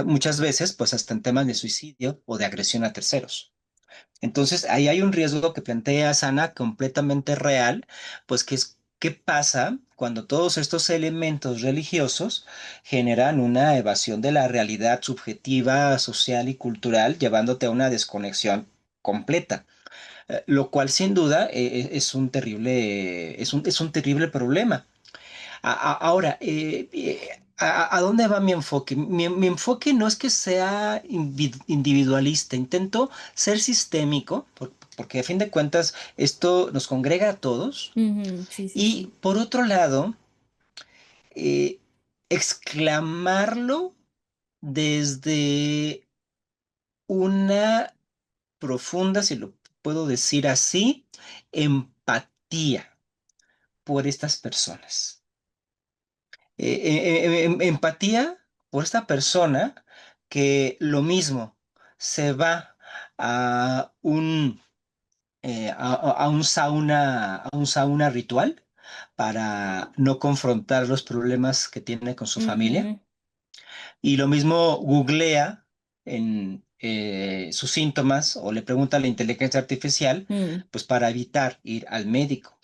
muchas veces, pues hasta en temas de suicidio o de agresión a terceros. Entonces, ahí hay un riesgo que plantea Sana completamente real, pues que es qué pasa cuando todos estos elementos religiosos generan una evasión de la realidad subjetiva, social y cultural, llevándote a una desconexión completa. Lo cual sin duda es un terrible, es un terrible problema. Ahora, ¿a dónde va mi enfoque? Mi enfoque no es que sea individualista, intento ser sistémico, porque a fin de cuentas esto nos congrega a todos. ujú, sí, sí, Y sí. por otro lado, eh, exclamarlo desde una profunda, si lo puedo decir así, empatía por estas personas. Empatía por esta persona que lo mismo se va a a un sauna ritual para no confrontar los problemas que tiene con su familia. Ujú, Y lo mismo googlea en sus síntomas o le pregunta a la inteligencia artificial, mm, pues para evitar ir al médico.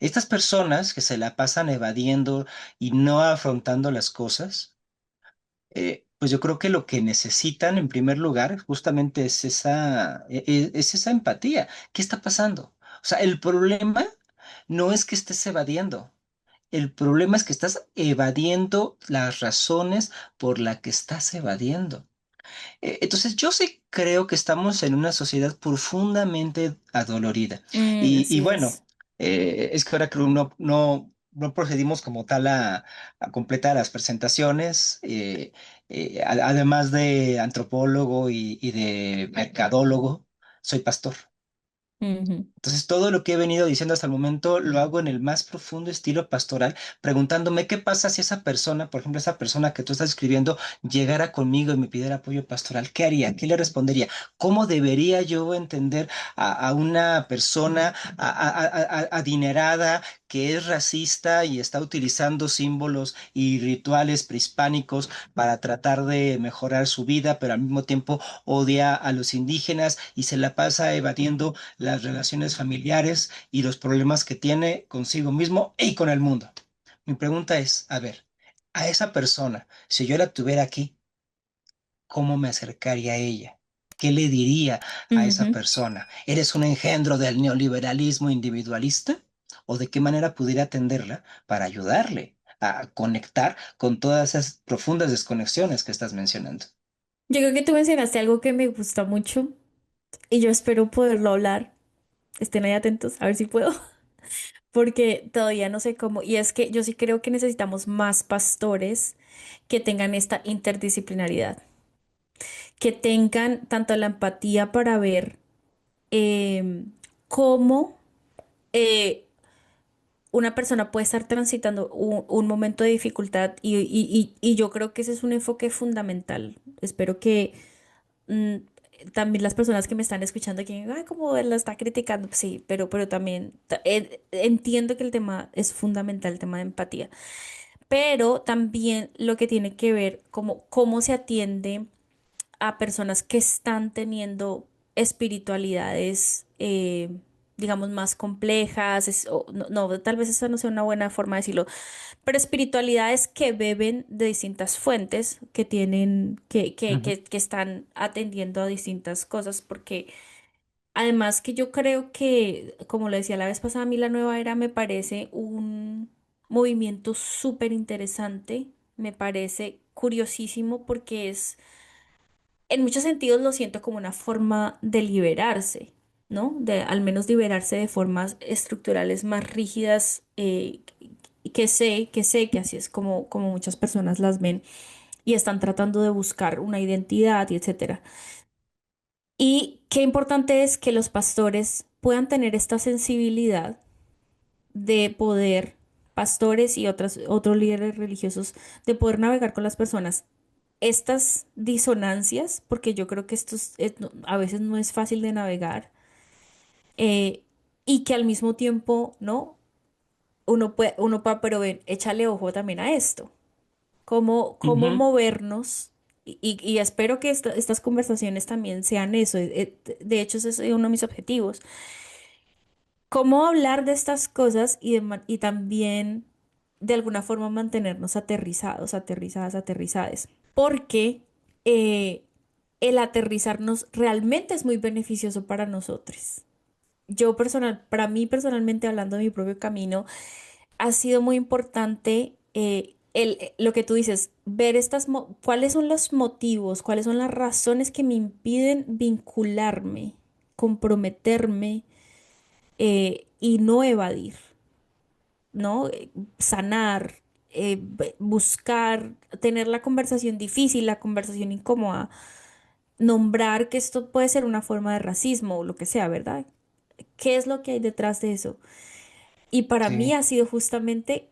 Estas personas que se la pasan evadiendo y no afrontando las cosas, pues yo creo que lo que necesitan en primer lugar justamente es es esa empatía. ¿Qué está pasando? O sea, el problema no es que estés evadiendo. El problema es que estás evadiendo las razones por las que estás evadiendo. Entonces, yo sí creo que estamos en una sociedad profundamente adolorida. Y así bueno, es. es que ahora que no procedimos como tal a completar las presentaciones, además de antropólogo y de mercadólogo, soy pastor. Ujú, Entonces, todo lo que he venido diciendo hasta el momento lo hago en el más profundo estilo pastoral, preguntándome qué pasa si esa persona, por ejemplo, esa persona que tú estás escribiendo, llegara conmigo y me pidiera apoyo pastoral. ¿Qué haría? ¿Qué le respondería? ¿Cómo debería yo entender a una persona adinerada que es racista y está utilizando símbolos y rituales prehispánicos para tratar de mejorar su vida, pero al mismo tiempo odia a los indígenas y se la pasa evadiendo las relaciones familiares y los problemas que tiene consigo mismo y con el mundo? Mi pregunta es, a ver, a esa persona, si yo la tuviera aquí, ¿cómo me acercaría a ella? ¿Qué le diría a esa ujú. persona? ¿Eres un engendro del neoliberalismo individualista? ¿O de qué manera pudiera atenderla para ayudarle a conectar con todas esas profundas desconexiones que estás mencionando? Yo creo que tú mencionaste algo que me gusta mucho y yo espero poderlo hablar. Estén ahí atentos, a ver si puedo, porque todavía no sé cómo. Y es que yo sí creo que necesitamos más pastores que tengan esta interdisciplinaridad, que tengan tanto la empatía para ver cómo eh, una persona puede estar transitando un momento de dificultad y yo creo que ese es un enfoque fundamental. Espero que mm, también las personas que me están escuchando que ay, como él la está criticando, sí, pero también entiendo que el tema es fundamental, el tema de empatía, pero también lo que tiene que ver como cómo se atiende a personas que están teniendo espiritualidades, digamos, más complejas, no, tal vez esa no sea una buena forma de decirlo, pero espiritualidades que beben de distintas fuentes, que tienen, Ujú. que están atendiendo a distintas cosas, porque además que yo creo que, como lo decía la vez pasada, a mí la nueva era me parece un movimiento súper interesante, me parece curiosísimo porque en muchos sentidos lo siento como una forma de liberarse, ¿no? De al menos liberarse de formas estructurales más rígidas, que así es como muchas personas las ven y están tratando de buscar una identidad y etcétera. Y qué importante es que los pastores puedan tener esta sensibilidad de poder, pastores y otros líderes religiosos, de poder navegar con las personas estas disonancias, porque yo creo que a veces no es fácil de navegar, eh, y que al mismo tiempo, ¿no? Pero ven, échale ojo también a esto, cómo Ujú, movernos. Y espero que estas conversaciones también sean eso. De hecho, ese es uno de mis objetivos. Cómo hablar de estas cosas y también de alguna forma mantenernos aterrizados, aterrizadas, aterrizades. Porque eh, el aterrizarnos realmente es muy beneficioso para nosotros. Para mí personalmente, hablando de mi propio camino, ha sido muy importante lo que tú dices, ver cuáles son los motivos, cuáles son las razones que me impiden vincularme, comprometerme y no evadir, ¿no? Sanar, buscar, tener la conversación difícil, la conversación incómoda, nombrar que esto puede ser una forma de racismo o lo que sea, ¿verdad? ¿Qué es lo que hay detrás de eso? Y para mí sí. ha sido justamente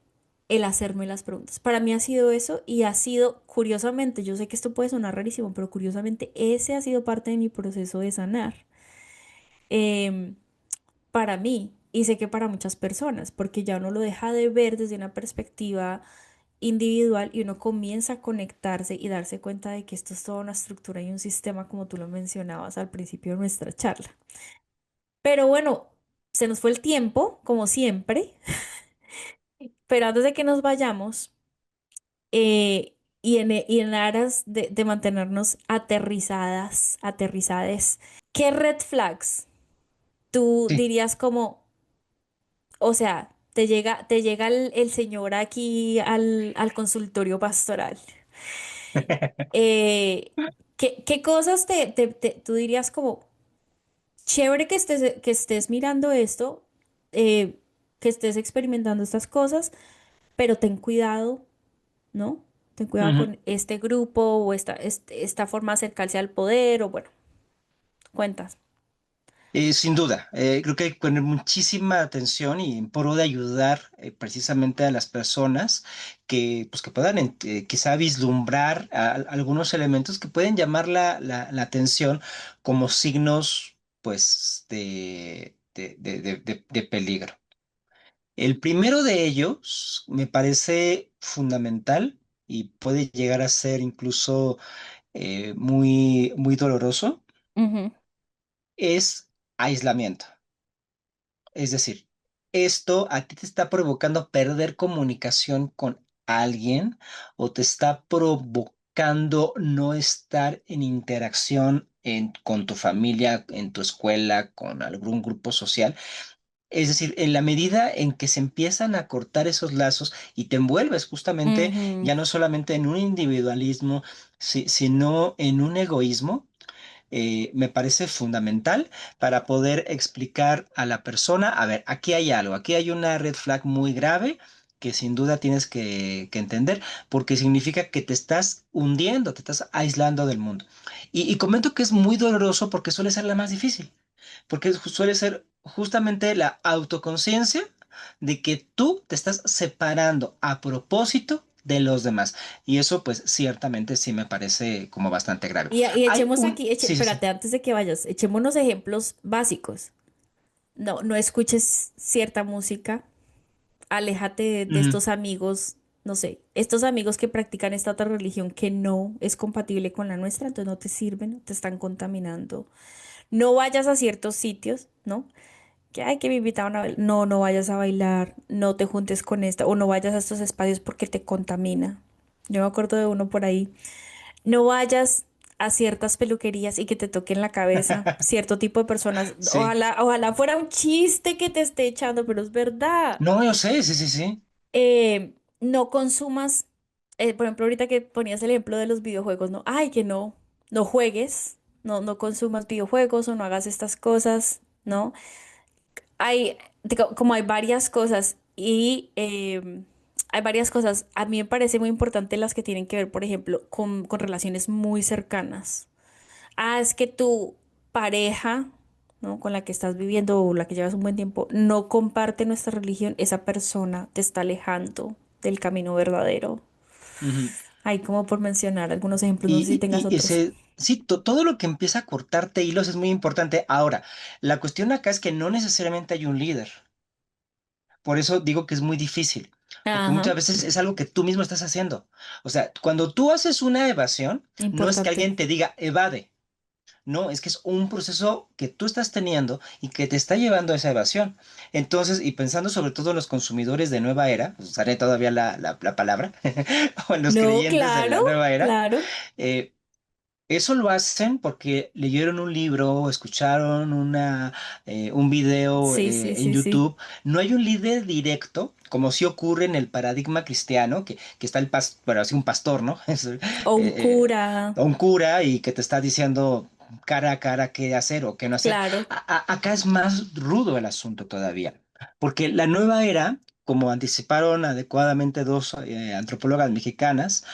el hacerme las preguntas. Para mí ha sido eso y ha sido, curiosamente, yo sé que esto puede sonar rarísimo, pero curiosamente ese ha sido parte de mi proceso de sanar. Em, para mí y sé que para muchas personas, porque ya uno lo deja de ver desde una perspectiva individual y uno comienza a conectarse y darse cuenta de que esto es toda una estructura y un sistema como tú lo mencionabas al principio de nuestra charla. Pero bueno, se nos fue el tiempo, como siempre, pero antes de que nos vayamos y en aras de mantenernos aterrizadas, aterrizades, ¿qué red flags tú Sí. dirías como, o sea, te llega el señor aquí al consultorio pastoral? Eh, qué cosas tú dirías como, chévere que estés mirando esto, eh, que estés experimentando estas cosas, pero ten cuidado, ¿no? Ten cuidado Ujú. con este grupo o esta forma de acercarse al poder o bueno, cuentas. Sin duda, creo que hay que poner muchísima atención y en pro de ayudar precisamente a las personas que, pues, que puedan quizá vislumbrar algunos elementos que pueden llamar la atención como signos pues, de peligro. El primero de ellos me parece fundamental y puede llegar a ser incluso muy doloroso, Ujú, es aislamiento. Es decir, esto a ti te está provocando perder comunicación con alguien o te está provocando no estar en interacción con tu familia, en tu escuela, con algún grupo social. Es decir, en la medida en que se empiezan a cortar esos lazos y te envuelves justamente ujú, ya no solamente en un individualismo, sino en un egoísmo, me parece fundamental para poder explicar a la persona, a ver, aquí hay algo, aquí hay una red flag muy grave que sin duda tienes que entender, porque significa que te estás hundiendo, te estás aislando del mundo. Y comento que es muy doloroso porque suele ser la más difícil, porque suele ser justamente la autoconciencia de que tú te estás separando a propósito de los demás. Y eso pues ciertamente sí me parece como bastante grave. y Hay echemos un... aquí, Sí, sí, sí. espérate, antes de que vayas, echémonos ejemplos básicos. No, no escuches cierta música, aléjate de Ujú, estos amigos, no sé, estos amigos que practican esta otra religión que no es compatible con la nuestra, entonces no te sirven, te están contaminando. No vayas a ciertos sitios, ¿no? Que hay que me invitaron a bailar. No, no vayas a bailar, no te juntes con esta, o no vayas a estos espacios porque te contamina. Yo me acuerdo de uno por ahí. No vayas a ciertas peluquerías y que te toquen la cabeza cierto tipo de personas. sí. Ojalá fuera un chiste que te esté echando, pero es verdad. No, yo sé, sí, sí, sí. No consumas, por ejemplo, ahorita que ponías el ejemplo de los videojuegos, ¿no? Ay, que no. no juegues, no consumas videojuegos o no hagas estas cosas, ¿no? Como hay varias cosas y hay varias cosas. A mí me parece muy importante las que tienen que ver, por ejemplo, con relaciones muy cercanas. Ah, es que tu pareja, ¿no? Con la que estás viviendo o la que llevas un buen tiempo, no comparte nuestra religión, esa persona te está alejando del camino verdadero. Ujú. Hay como por mencionar algunos ejemplos, no sé si Y, tengas y otros. ese, sí, todo lo que empieza a cortarte hilos es muy importante. Ahora, la cuestión acá es que no necesariamente hay un líder. Por eso digo que es muy difícil, porque Ajá, muchas veces es algo que tú mismo estás haciendo. O sea, cuando tú haces una evasión, no es que importante. alguien te diga evade. No, es que es un proceso que tú estás teniendo y que te está llevando a esa evasión. Entonces, y pensando sobre todo en los consumidores de nueva era, pues, usaré todavía la palabra, o en los No, creyentes de claro, la nueva era, claro. eh, eso lo hacen porque leyeron un libro, escucharon un video Sí, sí, en sí, sí. YouTube. No hay un líder directo, como sí ocurre en el paradigma cristiano, que está bueno, así un pastor, ¿no? O un Eh, cura, o un cura y que te está diciendo cara a cara qué hacer o qué no hacer. claro. Acá es más rudo el asunto todavía, porque la nueva era, como anticiparon adecuadamente dos antropólogas mexicanas,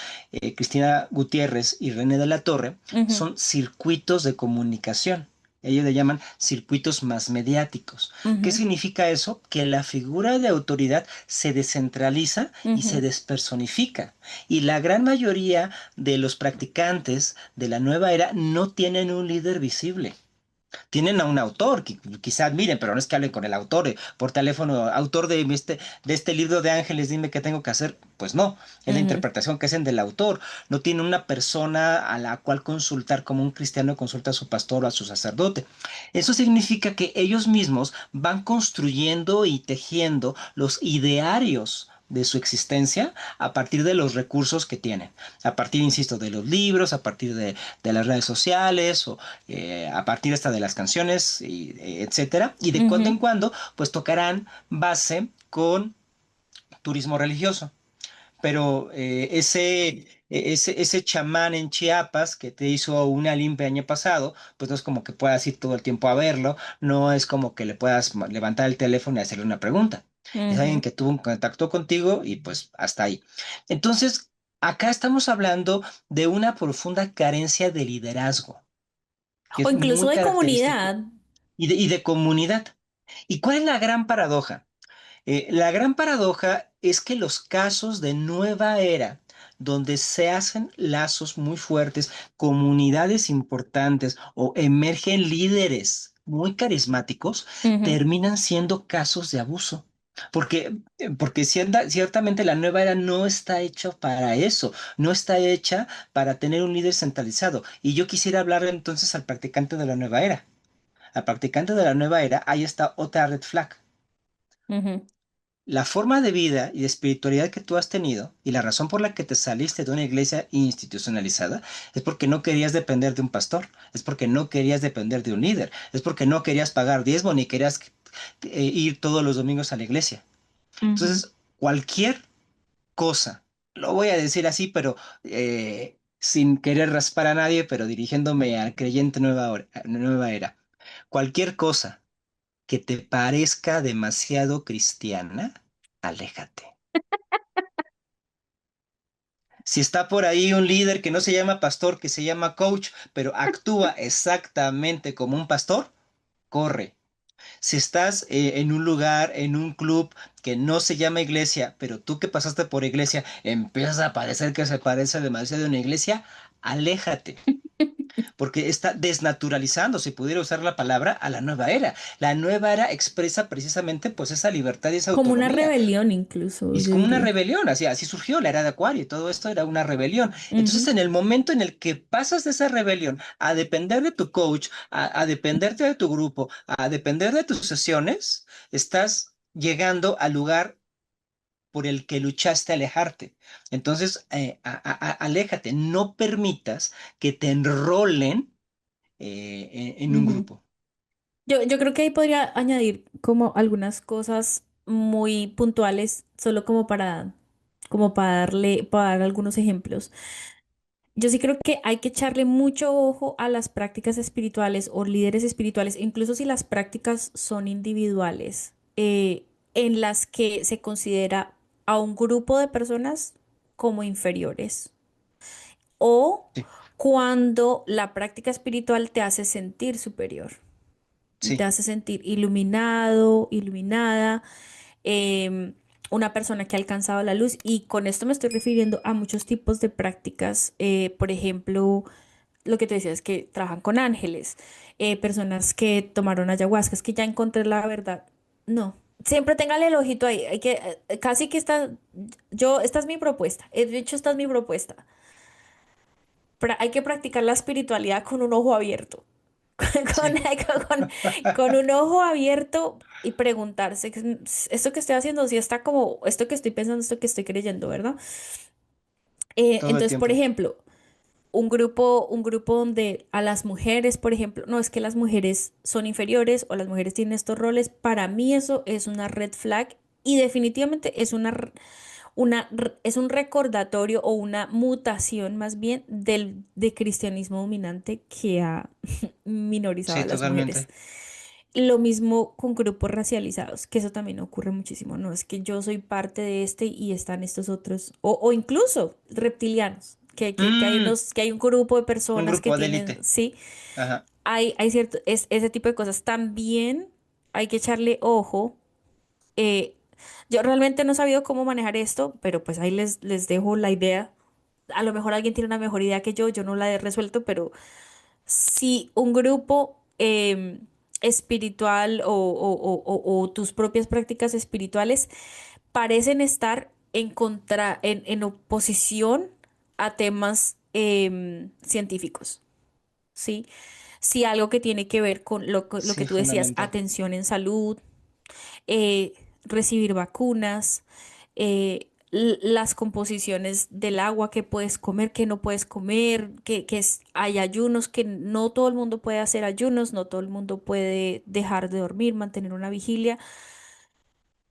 Cristina Gutiérrez y René de la Torre, Ujú, son circuitos de comunicación. Ellos le llaman circuitos más mediáticos. ¿Qué ujú, significa eso? Que la figura de autoridad se descentraliza y se ujú, despersonifica. Y la gran mayoría de los practicantes de la nueva era no tienen un líder visible. Tienen a un autor que quizás admiren, pero no es que hablen con el autor por teléfono, autor de este libro de ángeles, dime qué tengo que hacer. Pues no, es la ujú, interpretación que hacen del autor. No tiene una persona a la cual consultar como un cristiano consulta a su pastor o a su sacerdote. Eso significa que ellos mismos van construyendo y tejiendo los idearios de su existencia a partir de los recursos que tienen, a partir, insisto, de los libros, a partir de las redes sociales o a partir hasta de las canciones, etcétera, y de cuando en ujú. cuando, pues tocarán base con turismo religioso. Pero ese chamán en Chiapas que te hizo una limpia el año pasado, pues no es como que puedas ir todo el tiempo a verlo, no es como que le puedas levantar el teléfono y hacerle una pregunta. Es alguien Ujú. que tuvo un contacto contigo y pues hasta ahí. Entonces, acá estamos hablando de una profunda carencia de liderazgo, que O es incluso muy de característico comunidad. y de comunidad. ¿Y cuál es la gran paradoja? La gran paradoja es que los casos de nueva era, donde se hacen lazos muy fuertes, comunidades importantes o emergen líderes muy carismáticos, Ujú, terminan siendo casos de abuso. Porque ciertamente la nueva era no está hecha para eso, no está hecha para tener un líder centralizado. Y yo quisiera hablar entonces al practicante de la nueva era. Al practicante de la nueva era, ahí está otra red flag. ujú, La forma de vida y de espiritualidad que tú has tenido y la razón por la que te saliste de una iglesia institucionalizada es porque no querías depender de un pastor, es porque no querías depender de un líder, es porque no querías pagar diezmo ni querías ir todos los domingos a la iglesia. ujú. Entonces, cualquier cosa, lo voy a decir así, pero sin querer raspar a nadie, pero dirigiéndome al creyente nueva era, cualquier cosa que te parezca demasiado cristiana, aléjate. Si está por ahí un líder que no se llama pastor, que se llama coach, pero actúa exactamente como un pastor, corre. Si estás en un lugar, en un club que no se llama iglesia, pero tú que pasaste por iglesia empiezas a parecer que se parece demasiado a una iglesia, aléjate porque está desnaturalizando, si pudiera usar la palabra, a la nueva era. La nueva era expresa precisamente pues esa libertad y esa Como una autonomía. rebelión Y incluso, es yo como una diría. rebelión, así surgió la era de Acuario y todo esto era una rebelión. Entonces, Ujú, en el momento en el que pasas de esa rebelión a depender de tu coach, a dependerte de tu grupo, a depender de tus sesiones, estás llegando al lugar por el que luchaste a alejarte. Entonces, aléjate, no permitas que te enrolen en un ujú. grupo. Yo creo que ahí podría añadir como algunas cosas muy puntuales, solo como para darle, para dar algunos ejemplos. yo sí creo que hay que echarle mucho ojo a las prácticas espirituales o líderes espirituales, incluso si las prácticas son individuales, en las que se considera a un grupo de personas como inferiores o Sí, cuando la práctica espiritual te hace sentir superior, te sí, hace sentir iluminado, iluminada, em, una persona que ha alcanzado la luz. Y con esto me estoy refiriendo a muchos tipos de prácticas, por ejemplo, lo que te decía es que trabajan con ángeles, personas que tomaron ayahuasca, es que ya encontré la verdad. No, siempre téngale el ojito ahí, hay que, casi que esta es mi propuesta, de hecho esta es mi propuesta. Hay que practicar la espiritualidad con un ojo abierto, con, sí, con- con un ojo abierto y preguntarse, ¿esto que estoy haciendo, si está como, esto que estoy pensando, esto que estoy creyendo, ¿verdad? todo el Entonces, por tiempo. ejemplo, un grupo donde a las mujeres, por ejemplo, no es que las mujeres son inferiores o las mujeres tienen estos roles, para mí eso es una red flag y definitivamente es es un recordatorio o una mutación más bien de cristianismo dominante que ha minorizado Sí, a las mujeres. totalmente. Lo mismo con grupos racializados, que eso también ocurre muchísimo, ¿no? Es que yo soy parte de este y están estos otros, o incluso reptilianos, Mm, que hay un grupo de un personas que grupo de tienen, élite. sí, Ajá. hay cierto, ese tipo de cosas. También hay que echarle ojo. eh, yo realmente no he sabido cómo manejar esto, pero pues ahí les dejo la idea. A lo mejor alguien tiene una mejor idea que yo no la he resuelto, pero si un grupo espiritual o tus propias prácticas espirituales parecen estar en oposición a temas científicos, ¿sí? Si algo que tiene que ver con lo que Sí, tú decías, fundamento. atención en salud, eh, recibir vacunas, las composiciones del agua que puedes comer, que no puedes comer, hay ayunos, que no todo el mundo puede hacer ayunos, no todo el mundo puede dejar de dormir, mantener una vigilia.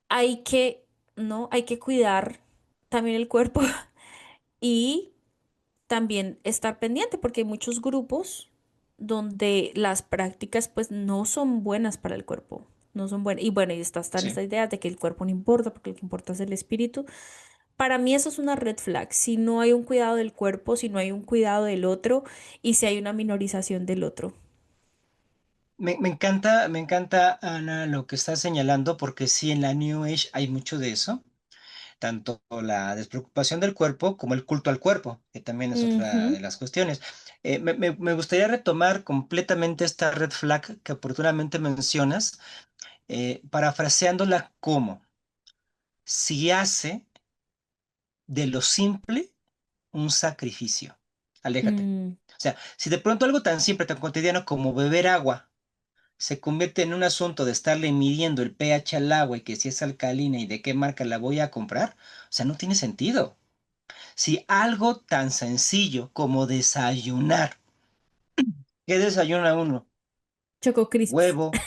Hay que, ¿no? Hay que cuidar también el cuerpo y también estar pendiente porque hay muchos grupos donde las prácticas pues no son buenas para el cuerpo, no son buenas. Y bueno, y están Sí. estas ideas de que el cuerpo no importa porque lo que importa es el espíritu. Para mí eso es una red flag. Si no hay un cuidado del cuerpo, si no hay un cuidado del otro y si hay una minorización del otro. Me encanta, Ana, lo que estás señalando, porque sí, en la New Age hay mucho de eso, tanto la despreocupación del cuerpo como el culto al cuerpo, que también es otra Ujú. de las cuestiones. Me gustaría retomar completamente esta red flag que oportunamente mencionas, parafraseándola como, si hace de lo simple un sacrificio, aléjate. Mm, O sea, si de pronto algo tan simple, tan cotidiano como beber agua, se convierte en un asunto de estarle midiendo el pH al agua y que si es alcalina y de qué marca la voy a comprar, o sea, no tiene sentido. Si algo tan sencillo como desayunar, ¿qué desayuna uno? Choco Crispis. Huevo,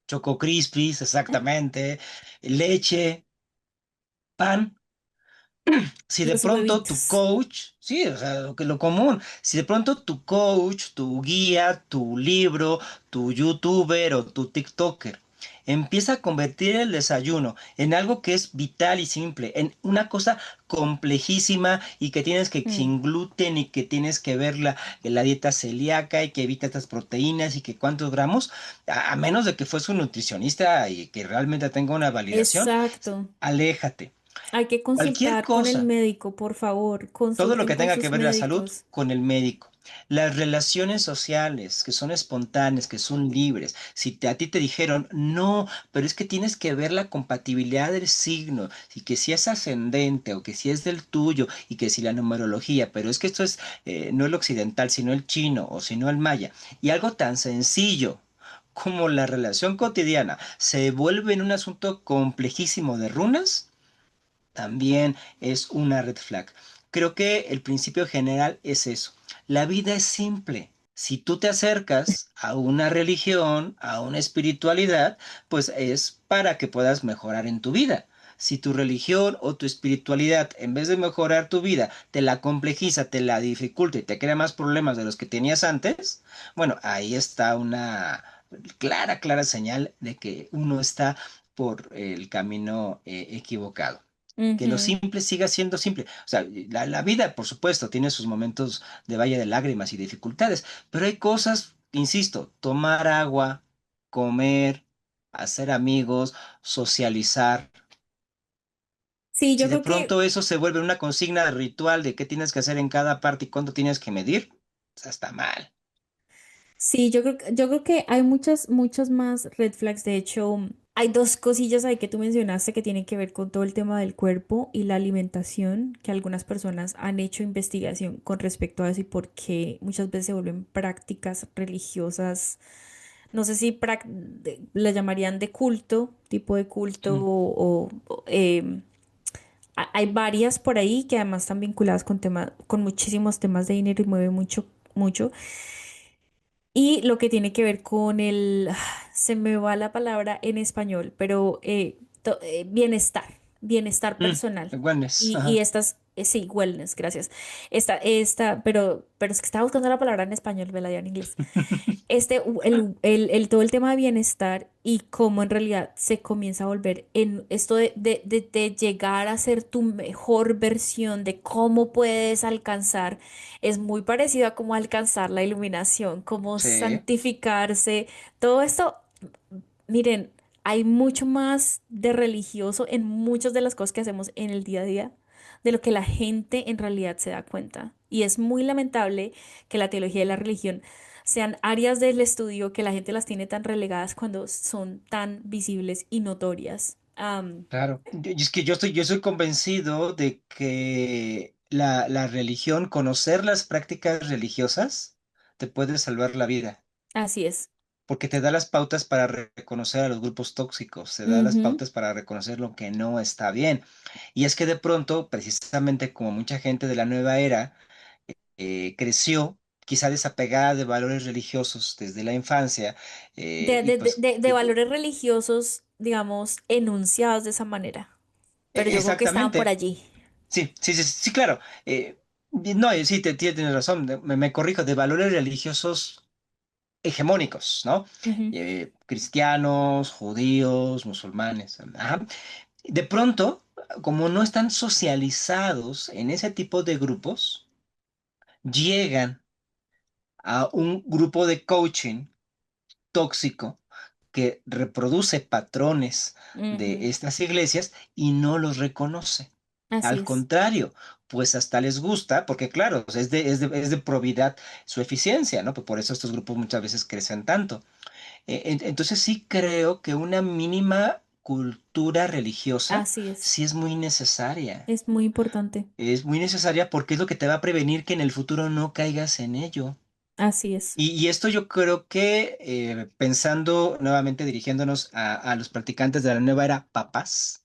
Choco Crispies, exactamente, leche, pan. Si de Los pronto tu huevitos. coach, sí, o sea, lo común, si de pronto tu coach, tu guía, tu libro, tu youtuber o tu TikToker empieza a convertir el desayuno en algo que es vital y simple, en una cosa complejísima y que tienes que Mm, sin gluten y que tienes que ver la dieta celíaca y que evita estas proteínas y que cuántos gramos, a menos de que fuese un nutricionista y que realmente tenga una validación, exacto. aléjate. Hay que Cualquier consultar con el cosa. médico, por favor. Todo lo Consulten que con tenga que sus ver la salud médicos. con el médico. Las relaciones sociales que son espontáneas, que son libres. Si a ti te dijeron, no, pero es que tienes que ver la compatibilidad del signo, y que si es ascendente o que si es del tuyo, y que si la numerología, pero es que esto es no el occidental, sino el chino o sino el maya. Y algo tan sencillo como la relación cotidiana se vuelve en un asunto complejísimo de runas también es una red flag. Creo que el principio general es eso. La vida es simple. Si tú te acercas a una religión, a una espiritualidad, pues es para que puedas mejorar en tu vida. Si tu religión o tu espiritualidad, en vez de mejorar tu vida, te la complejiza, te la dificulta y te crea más problemas de los que tenías antes, bueno, ahí está una clara señal de que uno está por el camino equivocado. Que lo Ujú. simple siga siendo simple. O sea, la vida, por supuesto, tiene sus momentos de valle de lágrimas y dificultades, pero hay cosas, insisto, tomar agua, comer, hacer amigos, socializar. Sí, Si yo de creo que pronto eso se vuelve una consigna ritual de qué tienes que hacer en cada parte y cuánto tienes que medir, pues está mal. Sí, yo creo que hay muchas más red flags. De hecho, hay dos cosillas ahí que tú mencionaste que tienen que ver con todo el tema del cuerpo y la alimentación, que algunas personas han hecho investigación con respecto a eso y por qué muchas veces se vuelven prácticas religiosas. No sé si la llamarían de culto, tipo de culto, Sí. hay varias por ahí que además están vinculadas con temas, con muchísimos temas de dinero y mueve mucho, mucho. Y lo que tiene que ver con se me va la palabra en español, pero bienestar personal. El wellness, Y ajá. estas, sí, wellness, gracias. Pero es que estaba buscando la palabra en español, me la dio en inglés. Todo el tema de bienestar y cómo en realidad se comienza a volver en esto de llegar a ser tu mejor versión de cómo puedes alcanzar, es muy parecido a cómo alcanzar la iluminación, cómo Sí, santificarse, todo esto. Miren, hay mucho más de religioso en muchas de las cosas que hacemos en el día a día de lo que la gente en realidad se da cuenta. Y es muy lamentable que la teología y la religión sean áreas del estudio que la gente las tiene tan relegadas cuando son tan visibles y notorias. claro. Y es que yo soy convencido de que la religión, conocer las prácticas religiosas, te puede salvar la vida. Así es. Porque te da las pautas para reconocer a los grupos tóxicos, te da las Ujú. pautas para reconocer lo que no está bien. Y es que de pronto, precisamente como mucha gente de la nueva era, creció quizá desapegada de valores religiosos desde la infancia, y pues De valores religiosos, digamos, enunciados de esa manera. Pero yo creo que estaban por exactamente. allí. Sí, claro. No, sí, tienes razón, me corrijo, de valores religiosos hegemónicos, ¿no? Ujú. Cristianos, judíos, musulmanes. Ajá. De pronto, como no están socializados en ese tipo de grupos, llegan a un grupo de coaching tóxico que reproduce patrones Ujú. de estas iglesias y no los reconoce. Así Al es. contrario, pues hasta les gusta, porque claro, o sea, es de probidad su eficiencia, ¿no? Pues por eso estos grupos muchas veces crecen tanto. Entonces sí creo que una mínima cultura religiosa Así es. sí es muy necesaria. Es muy importante. Es muy necesaria porque es lo que te va a prevenir que en el futuro no caigas en ello. Así es. Y esto yo creo que pensando nuevamente, dirigiéndonos a los practicantes de la nueva era, papás,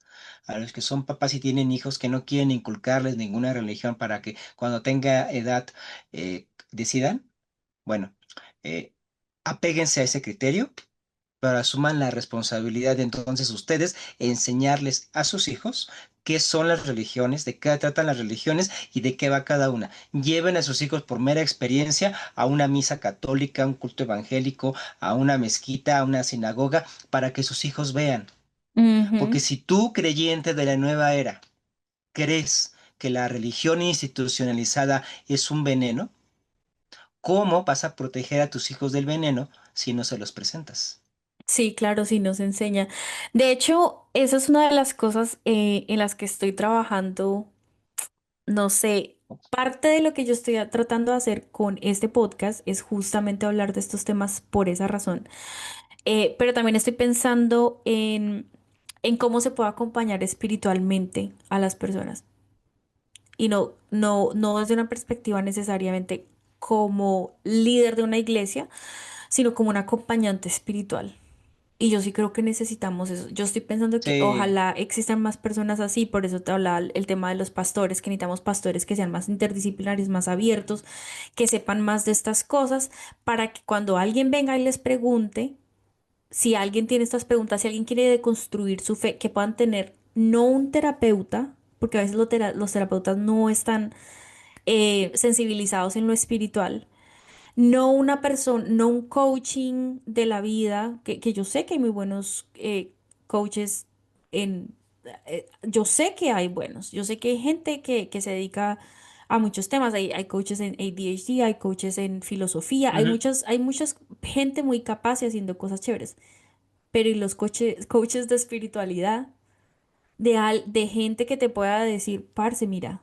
a los que son papás y tienen hijos que no quieren inculcarles ninguna religión para que cuando tenga edad decidan, bueno, eh, apéguense a ese criterio, pero asuman la responsabilidad de entonces ustedes enseñarles a sus hijos qué son las religiones, de qué tratan las religiones y de qué va cada una. Lleven a sus hijos por mera experiencia a una misa católica, a un culto evangélico, a una mezquita, a una sinagoga, para que sus hijos vean. Porque Ujú. si tú, creyente de la nueva era, crees que la religión institucionalizada es un veneno, ¿cómo vas a proteger a tus hijos del veneno si no se los presentas? Sí, claro, sí nos enseña. De hecho, esa es una de las cosas en las que estoy trabajando. No sé, parte de lo que yo estoy tratando de hacer con este podcast es justamente hablar de estos temas por esa razón. Pero también estoy pensando en cómo se puede acompañar espiritualmente a las personas. Y no desde una perspectiva necesariamente como líder de una iglesia, sino como un acompañante espiritual. Y yo sí creo que necesitamos eso. Yo estoy pensando que Sí. ojalá existan más personas así, por eso te hablaba el tema de los pastores, que necesitamos pastores que sean más interdisciplinarios, más abiertos, que sepan más de estas cosas, para que cuando alguien venga y les pregunte, si alguien tiene estas preguntas, si alguien quiere deconstruir su fe, que puedan tener no un terapeuta, porque a veces los terapeutas no están sensibilizados en lo espiritual, no una persona, no un coaching de la vida, que yo sé que hay muy buenos coaches en, yo sé que hay buenos, yo sé que hay gente que se dedica a muchos temas, hay coaches en ADHD, hay coaches en filosofía, Ujú, hay muchas gente muy capaz y haciendo cosas chéveres, pero ¿y los coaches de espiritualidad? De gente que te pueda decir, parce, mira,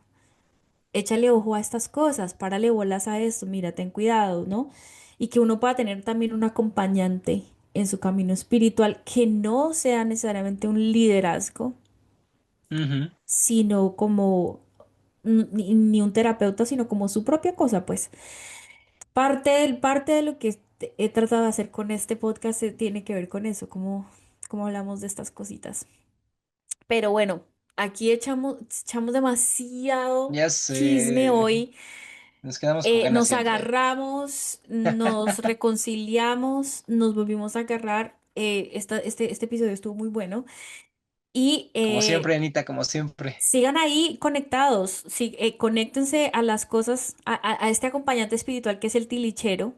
échale ojo a estas cosas, párale bolas a esto, mira, ten cuidado, ¿no? Y que uno pueda tener también un acompañante en su camino espiritual que no sea necesariamente un liderazgo, ujú, sino como ni un terapeuta, sino como su propia cosa, pues. Parte de lo que he tratado de hacer con este podcast tiene que ver con eso, como hablamos de estas cositas. Pero bueno, aquí echamos demasiado ya chisme sé, hoy. nos quedamos con ganas Nos siempre. agarramos, nos reconciliamos, nos volvimos a agarrar. Este episodio estuvo muy bueno. Y Como siempre, Anita, como siempre. sigan ahí conectados, sí, conéctense a las cosas, a este acompañante espiritual que es el tilichero,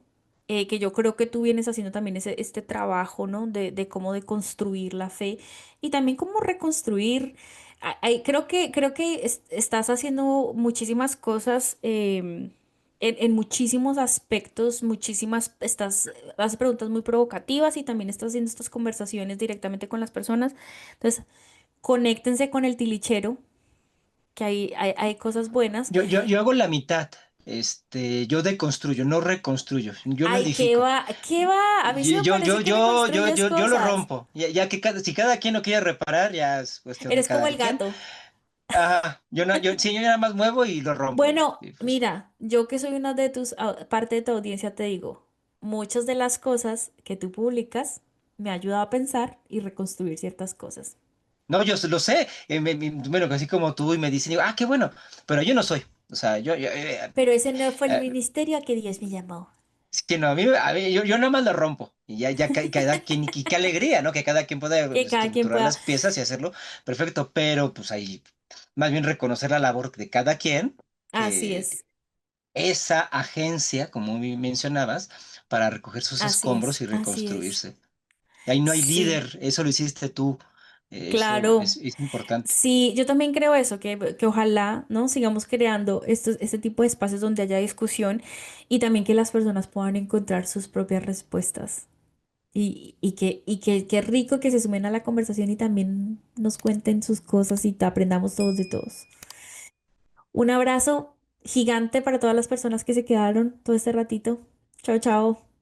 que yo creo que tú vienes haciendo también este trabajo, ¿no? De cómo de construir la fe y también cómo reconstruir. Creo que estás haciendo muchísimas cosas en muchísimos aspectos, haces preguntas muy provocativas y también estás haciendo estas conversaciones directamente con las personas. Entonces, conéctense con el tilichero que hay cosas buenas. Yo hago la mitad. Yo deconstruyo, no reconstruyo. Yo lo Ay, ¿qué edifico. va? ¿Qué va? A mí sí Yo, me yo, yo, parece que yo, yo, reconstruyes yo, yo lo cosas. rompo. Ya que si cada quien lo quiere reparar, ya es cuestión de Eres como cada el quien. gato. Ajá. Sí, yo nada más muevo y lo rompo. Bueno, Y pues, mira, yo que soy una de parte de tu audiencia, te digo, muchas de las cosas que tú publicas me ayuda a pensar y reconstruir ciertas cosas. no, lo sé. Bueno, así como tú y me dicen, digo, qué bueno. Pero yo no soy. O sea, Pero ese no fue el eh, ministerio a que Dios me llamó. es que no, yo nada más lo rompo. Y cada quien, y qué alegría, ¿no? Que cada quien pueda Que cada quien estructurar pueda. las piezas y hacerlo perfecto. Pero pues ahí, más bien reconocer la labor de cada quien, Así que es, esa agencia, como mencionabas, para recoger sus así escombros es, y así es. reconstruirse. Y ahí no hay Sí, líder, eso lo hiciste tú. Eso claro. es importante. Sí, yo también creo eso, que ojalá, ¿no? Sigamos creando este tipo de espacios donde haya discusión y también que las personas puedan encontrar sus propias respuestas. Y que qué rico que se sumen a la conversación y también nos cuenten sus cosas y aprendamos todos de todos. Un abrazo gigante para todas las personas que se quedaron todo este ratito. Chao, chao.